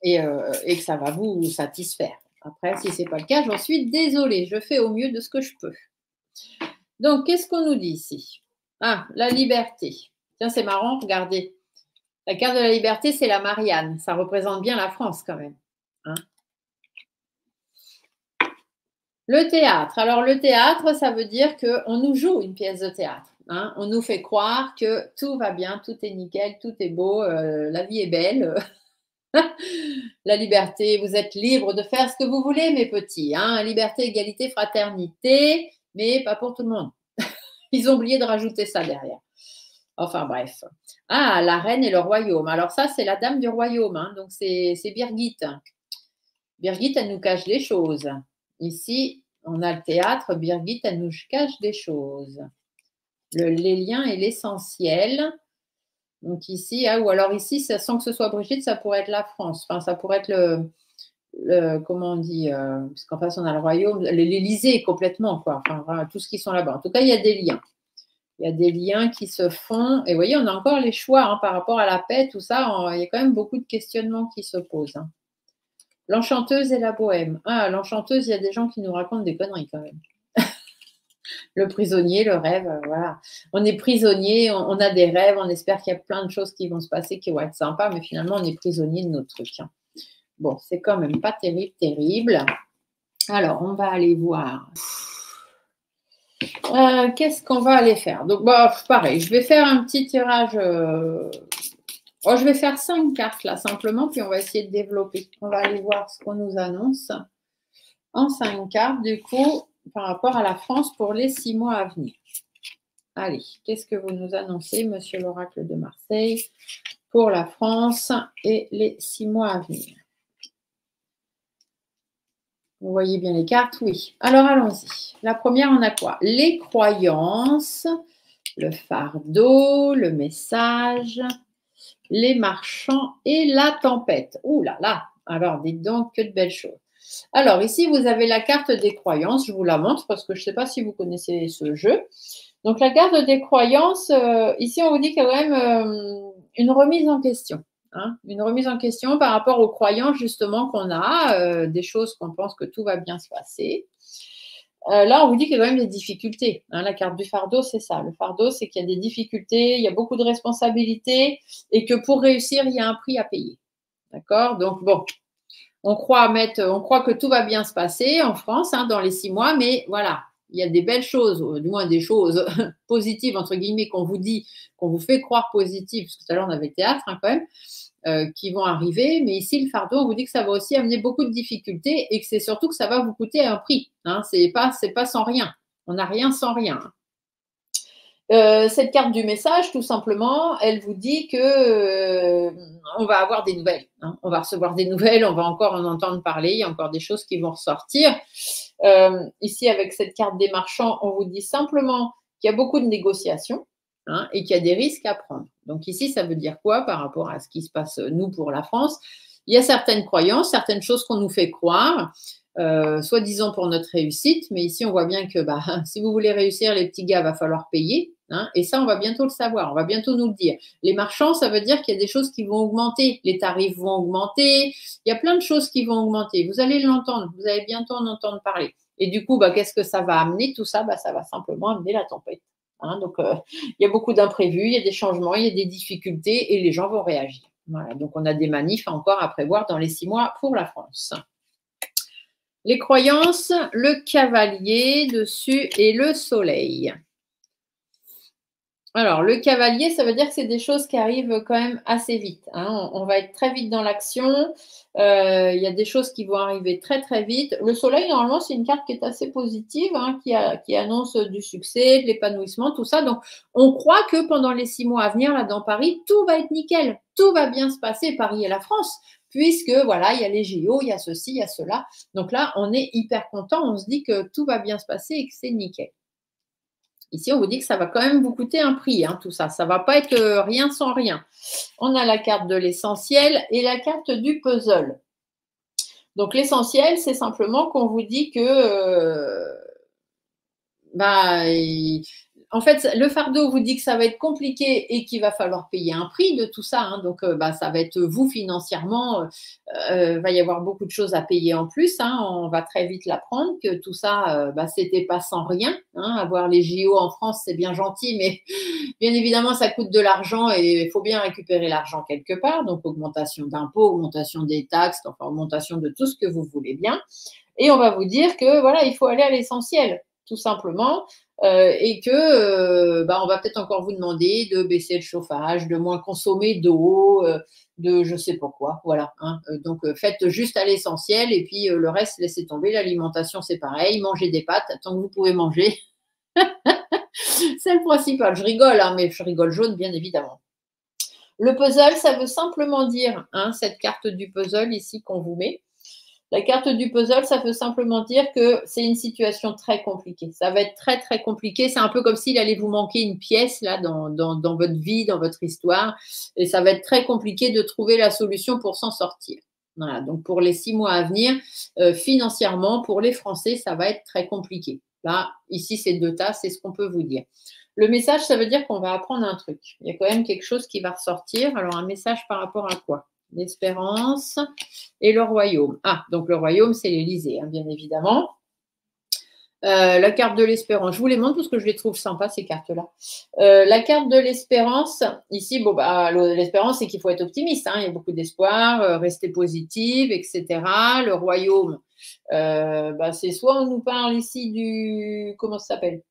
et que ça va vous satisfaire. Après, si ce n'est pas le cas, j'en suis désolée. Je fais au mieux de ce que je peux. Donc, qu'est-ce qu'on nous dit ici? Ah, la liberté. Tiens, c'est marrant, regardez. La carte de la liberté, c'est la Marianne. Ça représente bien la France quand même. Le théâtre. Alors, le théâtre, ça veut dire qu'on nous joue une pièce de théâtre. On nous fait croire que tout va bien, tout est nickel, tout est beau, la vie est belle. La liberté, vous êtes libre de faire ce que vous voulez, mes petits. Liberté, égalité, fraternité, mais pas pour tout le monde. Ils ont oublié de rajouter ça derrière. Enfin, bref. Ah, la reine et le royaume. Alors ça, c'est la dame du royaume. Donc, c'est Birgit. Birgit, elle nous cache des choses. Ici, on a le théâtre. Birgit, elle nous cache des choses. Les liens et l'essentiel. Donc ici, ou alors ici, sans que ce soit Brigitte, ça pourrait être la France. Enfin, ça pourrait être comment on dit, parce qu'en face, on a le royaume, l'Élysée complètement, quoi. Enfin, voilà, tout ce qui sont là-bas. En tout cas, il y a des liens. Il y a des liens qui se font. Et vous voyez, on a encore les choix par rapport à la paix, tout ça. Il y a quand même beaucoup de questionnements qui se posent. L'enchanteuse et la bohème. Ah, l'enchanteuse, il y a des gens qui nous racontent des conneries quand même. Le prisonnier, le rêve, voilà. On est prisonnier, on a des rêves, on espère qu'il y a plein de choses qui vont se passer qui vont être sympas, mais finalement, on est prisonnier de nos trucs. Bon, c'est quand même pas terrible, terrible. Alors, on va aller voir. Qu'est-ce qu'on va aller faire? Donc, pareil, je vais faire un petit tirage. Je vais faire 5 cartes là, simplement, puis on va essayer de développer. On va aller voir ce qu'on nous annonce en 5 cartes, du coup, par rapport à la France pour les 6 mois à venir. Allez, qu'est-ce que vous nous annoncez, monsieur l'oracle de Marseille, pour la France et les 6 mois à venir? Vous voyez bien les cartes? Oui. Alors, allons-y. La première, on a quoi? Les croyances, le fardeau, le message, les marchands et la tempête. Ouh là là! Alors, dites donc, que de belles choses. Alors, ici, vous avez la carte des croyances. Je vous la montre parce que je ne sais pas si vous connaissez ce jeu. Donc, la carte des croyances, ici, on vous dit qu'il y a quand même une remise en question. Une remise en question par rapport aux croyances, justement, qu'on a, des choses qu'on pense que tout va bien se passer. Là, on vous dit qu'il y a quand même des difficultés. La carte du fardeau, c'est ça. Le fardeau, c'est qu'il y a des difficultés, il y a beaucoup de responsabilités et que pour réussir, il y a un prix à payer. D'accord? Donc, bon, on croit que tout va bien se passer en France dans les 6 mois, mais voilà, il y a des belles choses, ou du moins des choses positives, entre guillemets, qu'on vous dit, qu'on vous fait croire positives, parce que tout à l'heure on avait le théâtre quand même, qui vont arriver, mais ici le fardeau, on vous dit que ça va aussi amener beaucoup de difficultés et que c'est surtout que ça va vous coûter un prix. Hein, c'est pas sans rien. On n'a rien sans rien. Cette carte du message, tout simplement, elle vous dit que on va avoir des nouvelles. Hein. On va recevoir des nouvelles, on va encore en entendre parler, il y a encore des choses qui vont ressortir. Ici, avec cette carte des marchands, on vous dit simplement qu'il y a beaucoup de négociations. Hein, et qu'il y a des risques à prendre. Donc ici, ça veut dire quoi par rapport à ce qui se passe, nous, pour la France? Il y a certaines croyances, certaines choses qu'on nous fait croire, soi-disant pour notre réussite, mais ici, on voit bien que si vous voulez réussir, les petits gars, il va falloir payer. Hein, et ça, on va bientôt le savoir, on va bientôt nous le dire. Les marchands, ça veut dire qu'il y a des choses qui vont augmenter, les tarifs vont augmenter, il y a plein de choses qui vont augmenter. Vous allez l'entendre, vous allez bientôt en entendre parler. Et du coup, qu'est-ce que ça va amener? Tout ça, ça va simplement amener la tempête. Hein, donc, il y a beaucoup d'imprévus, il y a des changements, il y a des difficultés et les gens vont réagir. Voilà, donc on a des manifs encore à prévoir dans les 6 mois pour la France. Les croyances, le cavalier dessus et le soleil. Alors, le cavalier, ça veut dire que c'est des choses qui arrivent quand même assez vite. Hein. On va être très vite dans l'action. Il y a des choses qui vont arriver très, très vite. Le soleil, normalement, c'est une carte qui est assez positive, hein, qui annonce du succès, de l'épanouissement, tout ça. Donc, on croit que pendant les 6 mois à venir, là, dans Paris, tout va être nickel. Tout va bien se passer, Paris et la France, puisque, voilà, il y a les JO, il y a ceci, il y a cela. Donc là, on est hyper content. On se dit que tout va bien se passer et que c'est nickel. Ici, on vous dit que ça va quand même vous coûter un prix, hein, tout ça. Ça ne va pas être rien sans rien. On a la carte de l'essentiel et la carte du puzzle. Donc, l'essentiel, c'est simplement qu'on vous dit que en fait, le fardeau vous dit que ça va être compliqué et qu'il va falloir payer un prix de tout ça. Hein. Donc, ça va être vous financièrement, va y avoir beaucoup de choses à payer en plus. Hein. On va très vite l'apprendre que tout ça, c'était pas sans rien. Hein. Avoir les JO en France, c'est bien gentil, mais bien évidemment, ça coûte de l'argent et il faut bien récupérer l'argent quelque part. Donc, augmentation d'impôts, augmentation des taxes, enfin, augmentation de tout ce que vous voulez bien. Et on va vous dire que voilà, il faut aller à l'essentiel, tout simplement. Et que on va peut-être encore vous demander de baisser le chauffage, de moins consommer d'eau, de je sais pas quoi, voilà. Hein. Donc faites juste à l'essentiel et puis le reste laissez tomber. L'alimentation c'est pareil, mangez des pâtes tant que vous pouvez manger. C'est le principal. Je rigole, hein, mais je rigole jaune bien évidemment. Le puzzle, ça veut simplement dire, hein, cette carte du puzzle ici qu'on vous met. La carte du puzzle, ça veut simplement dire que c'est une situation très compliquée. Ça va être très, très compliqué. C'est un peu comme s'il allait vous manquer une pièce là dans votre vie, dans votre histoire. Et ça va être très compliqué de trouver la solution pour s'en sortir. Voilà. Donc, pour les 6 mois à venir, financièrement, pour les Français, ça va être très compliqué. Là, ici, c'est 2 tas, c'est ce qu'on peut vous dire. Le message, ça veut dire qu'on va apprendre un truc. Il y a quand même quelque chose qui va ressortir. Alors, un message par rapport à quoi? L'espérance et le royaume. Ah, donc le royaume, c'est l'Élysée, hein, bien évidemment. La carte de l'espérance, je vous les montre parce que je les trouve sympas, ces cartes-là. La carte de l'espérance, ici, l'espérance, c'est qu'il faut être optimiste. Hein, il y a beaucoup d'espoir, rester positive, etc. Le royaume, c'est soit on nous parle ici du, comment ça s'appelle,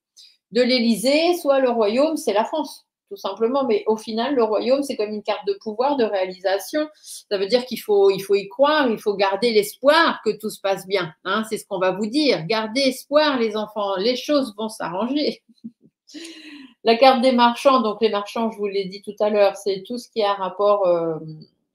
de l'Élysée, soit le royaume, c'est la France. Tout simplement, mais au final, le royaume, c'est comme une carte de pouvoir, de réalisation. Ça veut dire qu'il faut y croire, il faut garder l'espoir que tout se passe bien. Hein, c'est ce qu'on va vous dire. Gardez espoir, les enfants, les choses vont s'arranger. La carte des marchands, donc les marchands, je vous l'ai dit tout à l'heure, c'est tout ce qui a rapport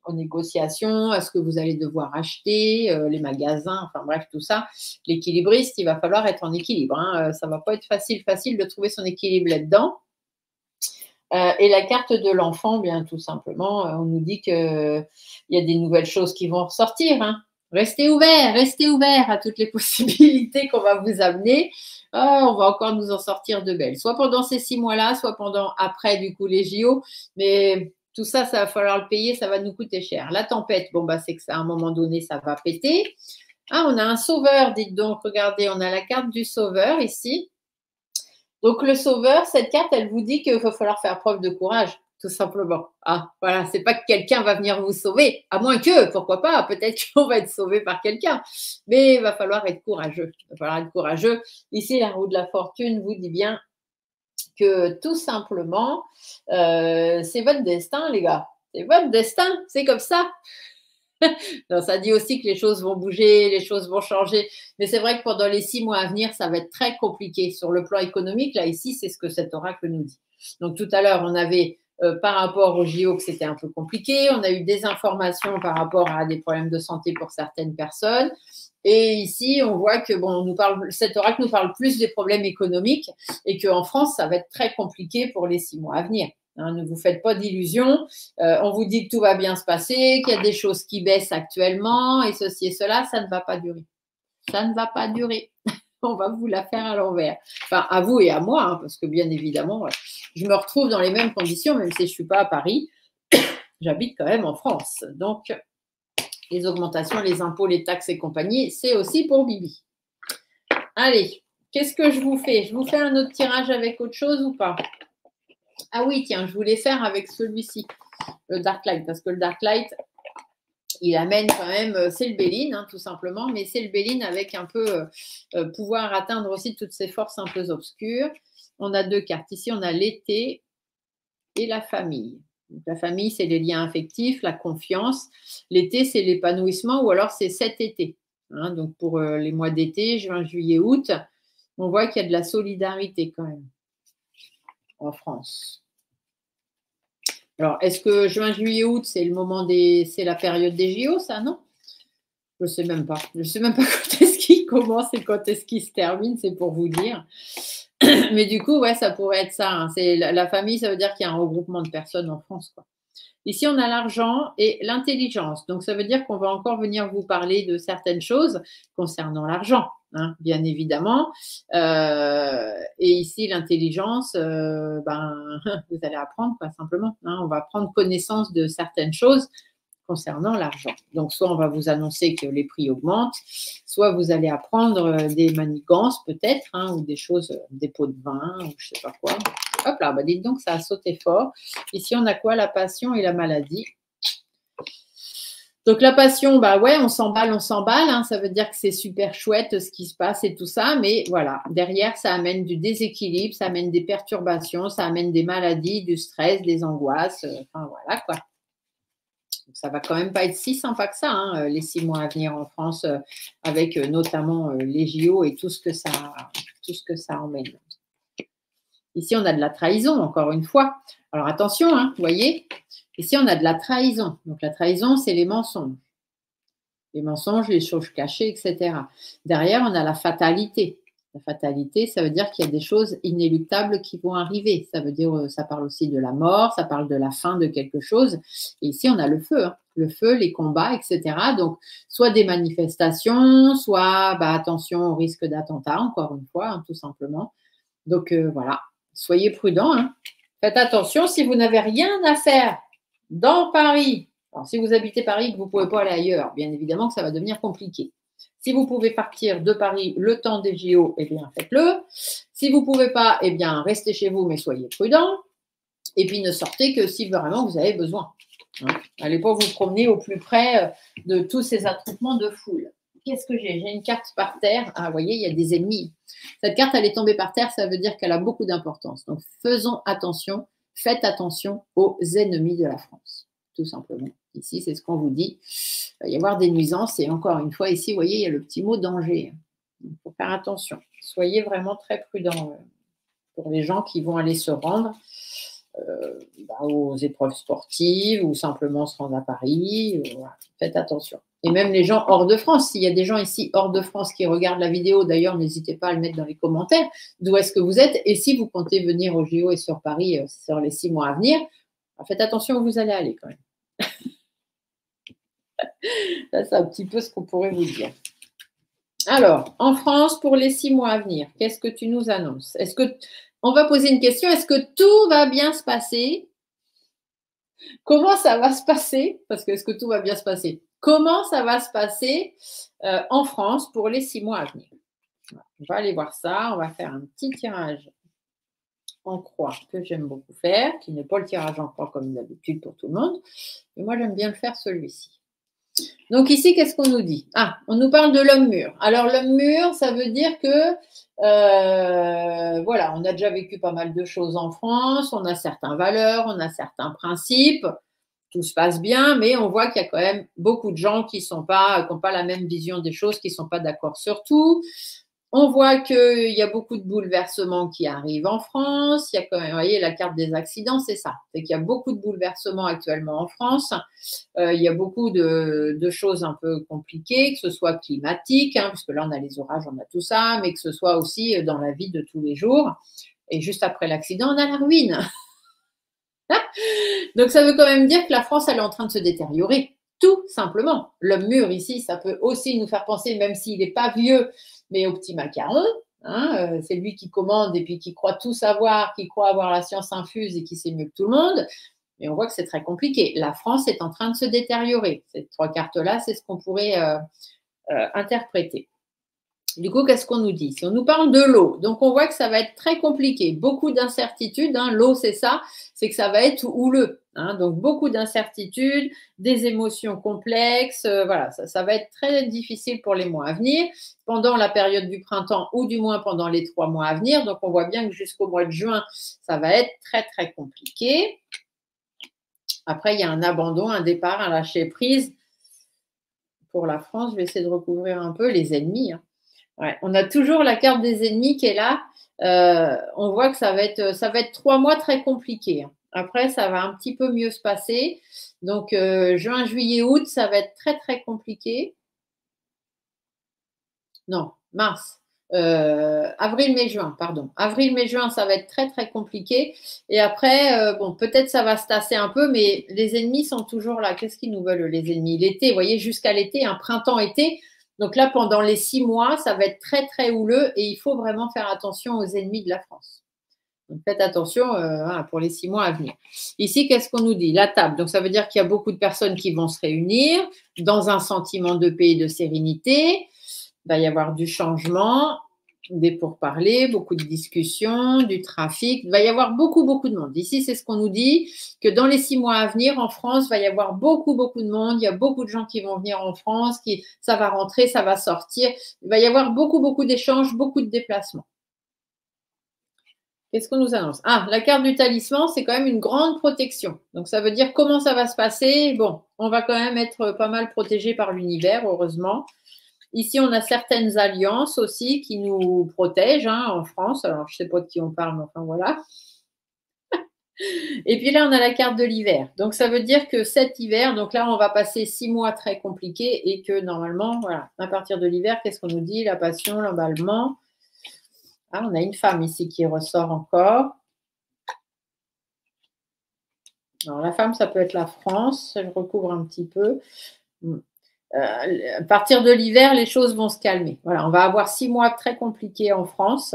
aux négociations, à ce que vous allez devoir acheter, les magasins, enfin bref, tout ça. L'équilibriste, il va falloir être en équilibre. Hein. Ça ne va pas être facile de trouver son équilibre là-dedans. Et la carte de l'enfant, bien tout simplement, on nous dit qu'il y a des nouvelles choses qui vont ressortir. Hein. Restez ouverts à toutes les possibilités qu'on va vous amener. On va encore nous en sortir de belles. Soit pendant ces 6 mois-là, soit pendant après, du coup, les JO. Mais tout ça, ça va falloir le payer, ça va nous coûter cher. La tempête, c'est que ça, à un moment donné, ça va péter. Ah, on a un sauveur, dites donc. Regardez, on a la carte du sauveur ici. Donc, le sauveur, cette carte, elle vous dit qu'il va falloir faire preuve de courage, tout simplement. Ah, voilà, c'est pas que quelqu'un va venir vous sauver, à moins que, pourquoi pas, peut-être qu'on va être sauvé par quelqu'un. Mais il va falloir être courageux. Il va falloir être courageux. Ici, la roue de la fortune vous dit bien que tout simplement, c'est votre destin, les gars. C'est votre destin, c'est comme ça. Non, ça dit aussi que les choses vont bouger, les choses vont changer. Mais c'est vrai que pendant les 6 mois à venir, ça va être très compliqué sur le plan économique. Là, ici, c'est ce que cet oracle nous dit. Donc, tout à l'heure, on avait par rapport au JO que c'était un peu compliqué. On a eu des informations par rapport à des problèmes de santé pour certaines personnes. Et ici, on voit que bon, cet oracle nous parle plus des problèmes économiques et qu'en France, ça va être très compliqué pour les 6 mois à venir. Hein, ne vous faites pas d'illusions. On vous dit que tout va bien se passer, qu'il y a des choses qui baissent actuellement et ceci et cela, ça ne va pas durer. Ça ne va pas durer. On va vous la faire à l'envers. Enfin, à vous et à moi, hein, parce que bien évidemment, je me retrouve dans les mêmes conditions, même si je ne suis pas à Paris. J'habite quand même en France. Donc, les augmentations, les impôts, les taxes et compagnie, c'est aussi pour Bibi. Allez, qu'est-ce que je vous fais? Je vous fais un autre tirage avec autre chose ou pas? Ah oui, tiens, je voulais faire avec celui-ci, le Dark Light, parce que le Dark Light, il amène quand même, c'est le Béline, hein, tout simplement, mais c'est le Béline avec un peu pouvoir atteindre aussi toutes ces forces un peu obscures. On a 2 cartes. Ici, on a l'été et la famille. Donc, la famille, c'est les liens affectifs, la confiance. L'été, c'est l'épanouissement ou alors c'est cet été. Hein, donc, pour les mois d'été, juin, juillet, août, on voit qu'il y a de la solidarité quand même en France. Alors, est-ce que juin, juillet, août, c'est c'est la période des JO, ça, non? Je ne sais même pas. Je ne sais même pas quand est-ce qu'il commence et quand est-ce qu'il se termine, c'est pour vous dire. Mais du coup, ouais, ça pourrait être ça. Hein. C'est la famille, ça veut dire qu'il y a un regroupement de personnes en France, quoi. Ici, on a l'argent et l'intelligence. Donc, ça veut dire qu'on va encore venir vous parler de certaines choses concernant l'argent, hein, bien évidemment. Et ici, l'intelligence, vous allez apprendre, quoi, simplement. Hein, on va prendre connaissance de certaines choses concernant l'argent. Donc, soit on va vous annoncer que les prix augmentent, soit vous allez apprendre des manigances peut-être, hein, ou des choses, des pots de vin, ou je ne sais pas quoi. Hop là, bah dites donc, ça a sauté fort. Ici, on a quoi? La passion et la maladie. Donc, la passion, bah ouais, on s'emballe. Hein, ça veut dire que c'est super chouette ce qui se passe et tout ça. Mais voilà, derrière, ça amène du déséquilibre, ça amène des perturbations, ça amène des maladies, du stress, des angoisses. Enfin, voilà quoi. Donc, ça va quand même pas être si sympa que ça, hein, les 6 mois à venir en France, avec notamment les JO et tout ce que ça emmène. Ici, on a de la trahison, encore une fois. Alors attention, hein, vous voyez, ici, on a de la trahison. Donc la trahison, c'est les mensonges. Les mensonges, les choses cachées, etc. Derrière, on a la fatalité. La fatalité, ça veut dire qu'il y a des choses inéluctables qui vont arriver. Ça veut dire, ça parle aussi de la mort, ça parle de la fin de quelque chose. Et ici, on a le feu, hein. Le feu, les combats, etc. Donc, soit des manifestations, soit, attention au risque d'attentat, encore une fois, hein, tout simplement. Donc, voilà, soyez prudents. Hein. Faites attention, si vous n'avez rien à faire dans Paris, alors si vous habitez Paris et que vous ne pouvez pas aller ailleurs, bien évidemment que ça va devenir compliqué. Si vous pouvez partir de Paris le temps des JO, eh bien, faites-le. Si vous ne pouvez pas, eh bien, restez chez vous, mais soyez prudents. Et puis, ne sortez que si vraiment vous avez besoin. Hein. Allez pas vous promener au plus près de tous ces attroupements de foule. Qu'est-ce que j'ai? J'ai une carte par terre. Ah, vous voyez, il y a des ennemis. Cette carte, elle est tombée par terre, ça veut dire qu'elle a beaucoup d'importance. Donc, faisons attention, faites attention aux ennemis de la France, tout simplement. Ici, c'est ce qu'on vous dit. Il va y avoir des nuisances. Et encore une fois, ici, vous voyez, il y a le petit mot danger. Il faut faire attention. Soyez vraiment très prudents pour les gens qui vont aller se rendre aux épreuves sportives ou simplement se rendre à Paris. Voilà. Faites attention. Et même les gens hors de France, s'il y a des gens ici hors de France qui regardent la vidéo, d'ailleurs, n'hésitez pas à le mettre dans les commentaires, d'où est-ce que vous êtes, et si vous comptez venir au JO et sur Paris sur les 6 mois à venir, faites attention où vous allez aller quand même. Ça, c'est un petit peu ce qu'on pourrait vous dire. Alors, en France, pour les 6 mois à venir, qu'est-ce que tu nous annonces? On va poser une question, est-ce que tout va bien se passer? Comment ça va se passer? Parce que est-ce que tout va bien se passer? Comment ça va se passer en France pour les 6 mois à venir? Voilà. On va aller voir ça. On va faire un petit tirage en croix que j'aime beaucoup faire, qui n'est pas le tirage en croix comme d'habitude pour tout le monde. Mais moi, j'aime bien le faire celui-ci. Donc ici, qu'est-ce qu'on nous dit? Ah, on nous parle de l'homme mûr. Alors l'homme mûr, ça veut dire que voilà, on a déjà vécu pas mal de choses en France, on a certaines valeurs, on a certains principes, tout se passe bien, mais on voit qu'il y a quand même beaucoup de gens qui n'ont pas la même vision des choses, qui ne sont pas d'accord sur tout. On voit qu'il y a beaucoup de bouleversements qui arrivent en France. Il y a quand même, vous voyez, la carte des accidents, c'est ça. C'est qu'il y a beaucoup de bouleversements actuellement en France. Il y a beaucoup de choses un peu compliquées, que ce soit climatique, hein, parce que là, on a les orages, on a tout ça, mais que ce soit aussi dans la vie de tous les jours. Et juste après l'accident, on a la ruine. Donc, ça veut quand même dire que la France, elle est en train de se détériorer, tout simplement. L'homme mûr ici, ça peut aussi nous faire penser, même s'il n'est pas vieux, mais au petit macaron. Hein, c'est lui qui commande et puis qui croit tout savoir, qui croit avoir la science infuse et qui sait mieux que tout le monde. Mais on voit que c'est très compliqué. La France est en train de se détériorer. Ces trois cartes-là, c'est ce qu'on pourrait interpréter. Du coup, qu'est-ce qu'on nous dit? Si on nous parle de l'eau, donc on voit que ça va être très compliqué. Beaucoup d'incertitudes. Hein. L'eau, c'est ça, c'est que ça va être houleux. Hein. Donc, beaucoup d'incertitudes, des émotions complexes. Voilà, ça va être très difficile pour les mois à venir, pendant la période du printemps ou du moins pendant les 3 mois à venir. Donc, on voit bien que jusqu'au mois de juin, ça va être très, très compliqué. Après, il y a un abandon, un départ, un lâcher prise. Pour la France, je vais essayer de recouvrir un peu les ennemis. Hein. Ouais, on a toujours la carte des ennemis qui est là. On voit que ça va être 3 mois très compliqués. Hein. Après, ça va un petit peu mieux se passer. Donc, juin, juillet, août, ça va être très, très compliqué. Non, mars. Avril, mai, juin, pardon. Avril, mai, juin, ça va être très, très compliqué. Et après, bon, peut-être ça va se tasser un peu, mais les ennemis sont toujours là. Qu'est-ce qu'ils nous veulent, les ennemis? L'été, vous voyez, jusqu'à l'été, un printemps-été. Donc là, pendant les 6 mois, ça va être très, très houleux et il faut vraiment faire attention aux ennemis de la France. Donc faites attention pour les 6 mois à venir. Ici, qu'est-ce qu'on nous dit? La table. Donc ça veut dire qu'il y a beaucoup de personnes qui vont se réunir dans un sentiment de paix et de sérénité. Il va y avoir du changement, des pourparlers, beaucoup de discussions, du trafic. Il va y avoir beaucoup, beaucoup de monde. Ici, c'est ce qu'on nous dit, que dans les 6 mois à venir, en France, il va y avoir beaucoup, beaucoup de monde. Il y a beaucoup de gens qui vont venir en France, ça va rentrer, ça va sortir. Il va y avoir beaucoup, beaucoup d'échanges, beaucoup de déplacements. Qu'est-ce qu'on nous annonce? Ah, la carte du talisman, c'est quand même une grande protection. Donc, ça veut dire comment ça va se passer. Bon, on va quand même être pas mal protégé par l'univers, heureusement. Ici, on a certaines alliances aussi qui nous protègent hein, en France. Alors, je ne sais pas de qui on parle, mais enfin voilà. Et puis là, on a la carte de l'hiver. Donc, ça veut dire que cet hiver, donc là, on va passer 6 mois très compliqués et que normalement, voilà, à partir de l'hiver, qu'est-ce qu'on nous dit? La passion, l'emballement. Ah, on a une femme ici qui ressort encore. Alors, la femme, ça peut être la France. Je recouvre un petit peu. À partir de l'hiver, les choses vont se calmer. Voilà, on va avoir 6 mois très compliqués en France,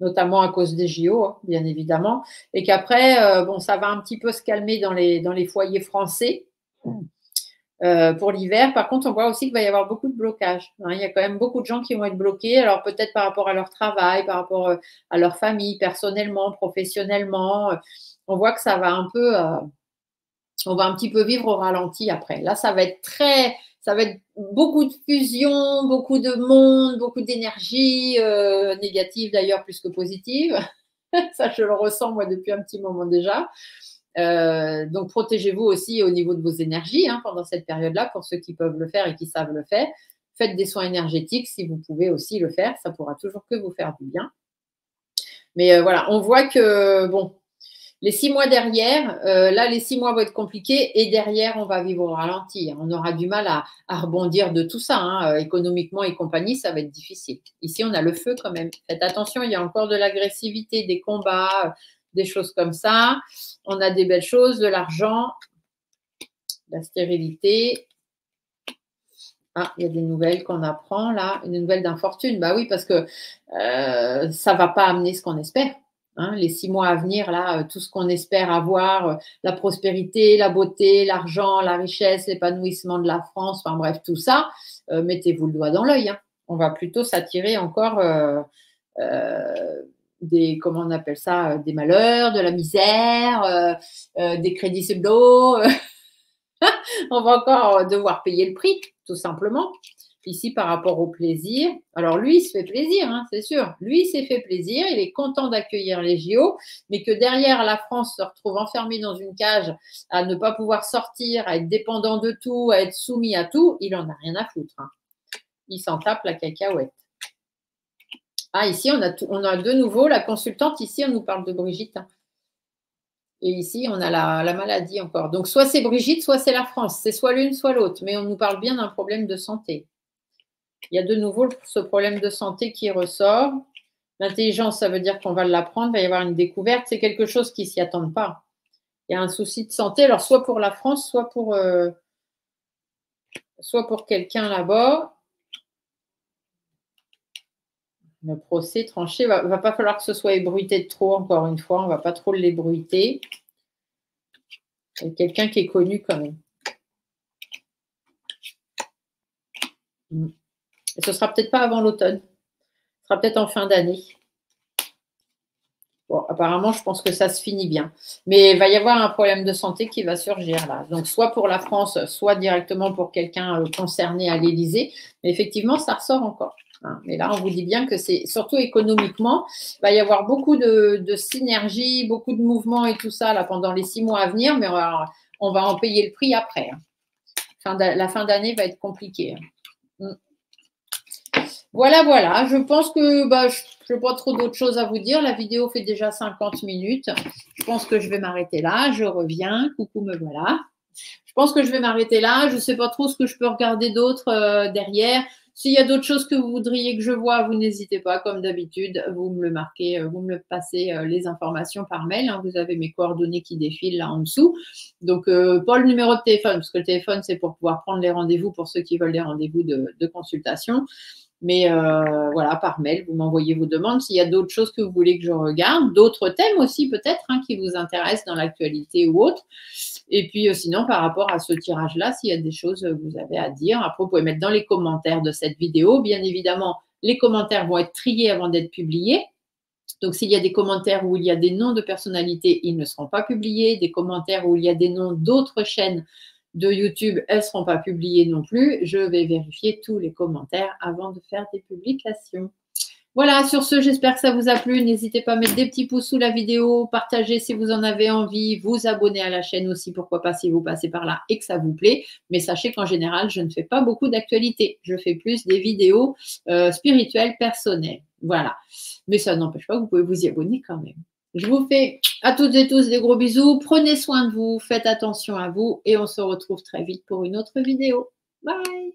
notamment à cause des JO, hein, bien évidemment, et qu'après, bon, ça va un petit peu se calmer dans les foyers français pour l'hiver. Par contre, on voit aussi qu'il va y avoir beaucoup de blocages. Hein. Il y a quand même beaucoup de gens qui vont être bloqués, alors peut-être par rapport à leur travail, par rapport à leur famille, personnellement, professionnellement. On voit que ça va un peu, on va un petit peu vivre au ralenti après. Là, ça va être beaucoup de fusion, beaucoup de monde, beaucoup d'énergie, négative d'ailleurs plus que positive. Ça, je le ressens moi depuis un petit moment déjà. Donc, protégez-vous aussi au niveau de vos énergies hein, pendant cette période-là, pour ceux qui peuvent le faire et qui savent le faire. Faites des soins énergétiques si vous pouvez aussi le faire. Ça pourra toujours que vous faire du bien. Mais voilà, on voit que, bon, les 6 mois derrière, là, les 6 mois vont être compliqués et derrière, on va vivre au ralenti. On aura du mal à rebondir de tout ça. Hein, économiquement et compagnie, ça va être difficile. Ici, on a le feu quand même. Faites attention, il y a encore de l'agressivité, des combats, des choses comme ça. On a des belles choses, de l'argent, la stérilité. Ah, il y a des nouvelles qu'on apprend là, une nouvelle d'infortune. Bah oui, parce que ça ne va pas amener ce qu'on espère. Hein, les 6 mois à venir, là, tout ce qu'on espère avoir, la prospérité, la beauté, l'argent, la richesse, l'épanouissement de la France, enfin bref, tout ça, mettez-vous le doigt dans l'œil. Hein. On va plutôt s'attirer encore comment on appelle ça, des malheurs, de la misère, des crédits subdo. On va encore devoir payer le prix, tout simplement. Ici, par rapport au plaisir. Alors, lui, il se fait plaisir, hein, c'est sûr. Lui, il s'est fait plaisir. Il est content d'accueillir les JO, mais que derrière, la France se retrouve enfermée dans une cage à ne pas pouvoir sortir, à être dépendant de tout, à être soumis à tout, il en a rien à foutre, hein. Il s'en tape la cacahuète. Ah, ici, on a de nouveau la consultante. Ici, on nous parle de Brigitte, hein. Et ici, on a la maladie encore. Donc, soit c'est Brigitte, soit c'est la France. C'est soit l'une, soit l'autre. Mais on nous parle bien d'un problème de santé. Il y a de nouveau ce problème de santé qui ressort. L'intelligence, ça veut dire qu'on va l'apprendre, il va y avoir une découverte. C'est quelque chose qui ne s'y attend pas. Il y a un souci de santé, alors soit pour la France, soit pour quelqu'un là-bas. Le procès tranché, il ne va pas falloir que ce soit ébruité de trop, encore une fois. On ne va pas trop l'ébruiter. C'est quelqu'un qui est connu quand même. Et ce ne sera peut-être pas avant l'automne. Ce sera peut-être en fin d'année. Bon, apparemment, je pense que ça se finit bien. Mais il va y avoir un problème de santé qui va surgir là. Donc, soit pour la France, soit directement pour quelqu'un concerné à l'Élysée. Mais effectivement, ça ressort encore, hein. Mais là, on vous dit bien que c'est surtout économiquement, il va y avoir beaucoup de synergie, beaucoup de mouvements et tout ça là pendant les 6 mois à venir. Mais on va en payer le prix après, hein. La fin d'année va être compliquée, hein. Voilà, voilà. Je pense que je n'ai pas trop d'autres choses à vous dire. La vidéo fait déjà 50 minutes. Je pense que je vais m'arrêter là. Je reviens. Coucou, me voilà. Je pense que je vais m'arrêter là. Je ne sais pas trop ce que je peux regarder d'autre derrière. S'il y a d'autres choses que vous voudriez que je voie, vous n'hésitez pas, comme d'habitude, vous me le marquez, vous me le passez les informations par mail, hein. Vous avez mes coordonnées qui défilent là en dessous. Donc, pas le numéro de téléphone, parce que le téléphone, c'est pour pouvoir prendre les rendez-vous pour ceux qui veulent des rendez-vous de consultation. Mais voilà, par mail, vous m'envoyez vos demandes. S'il y a d'autres choses que vous voulez que je regarde, d'autres thèmes aussi peut-être, hein, qui vous intéressent dans l'actualité ou autre. Et puis sinon, par rapport à ce tirage-là, s'il y a des choses que vous avez à dire, après, vous pouvez mettre dans les commentaires de cette vidéo. Bien évidemment, les commentaires vont être triés avant d'être publiés. Donc, s'il y a des commentaires où il y a des noms de personnalités, ils ne seront pas publiés. Des commentaires où il y a des noms d'autres chaînes de YouTube, elles ne seront pas publiées non plus. Je vais vérifier tous les commentaires avant de faire des publications. Voilà, sur ce, j'espère que ça vous a plu. N'hésitez pas à mettre des petits pouces sous la vidéo, partager si vous en avez envie, vous abonner à la chaîne aussi, pourquoi pas si vous passez par là et que ça vous plaît. Mais sachez qu'en général, je ne fais pas beaucoup d'actualités. Je fais plus des vidéos spirituelles, personnelles. Voilà. Mais ça n'empêche pas que vous pouvez vous y abonner quand même. Je vous fais à toutes et tous des gros bisous. Prenez soin de vous, faites attention à vous et on se retrouve très vite pour une autre vidéo. Bye!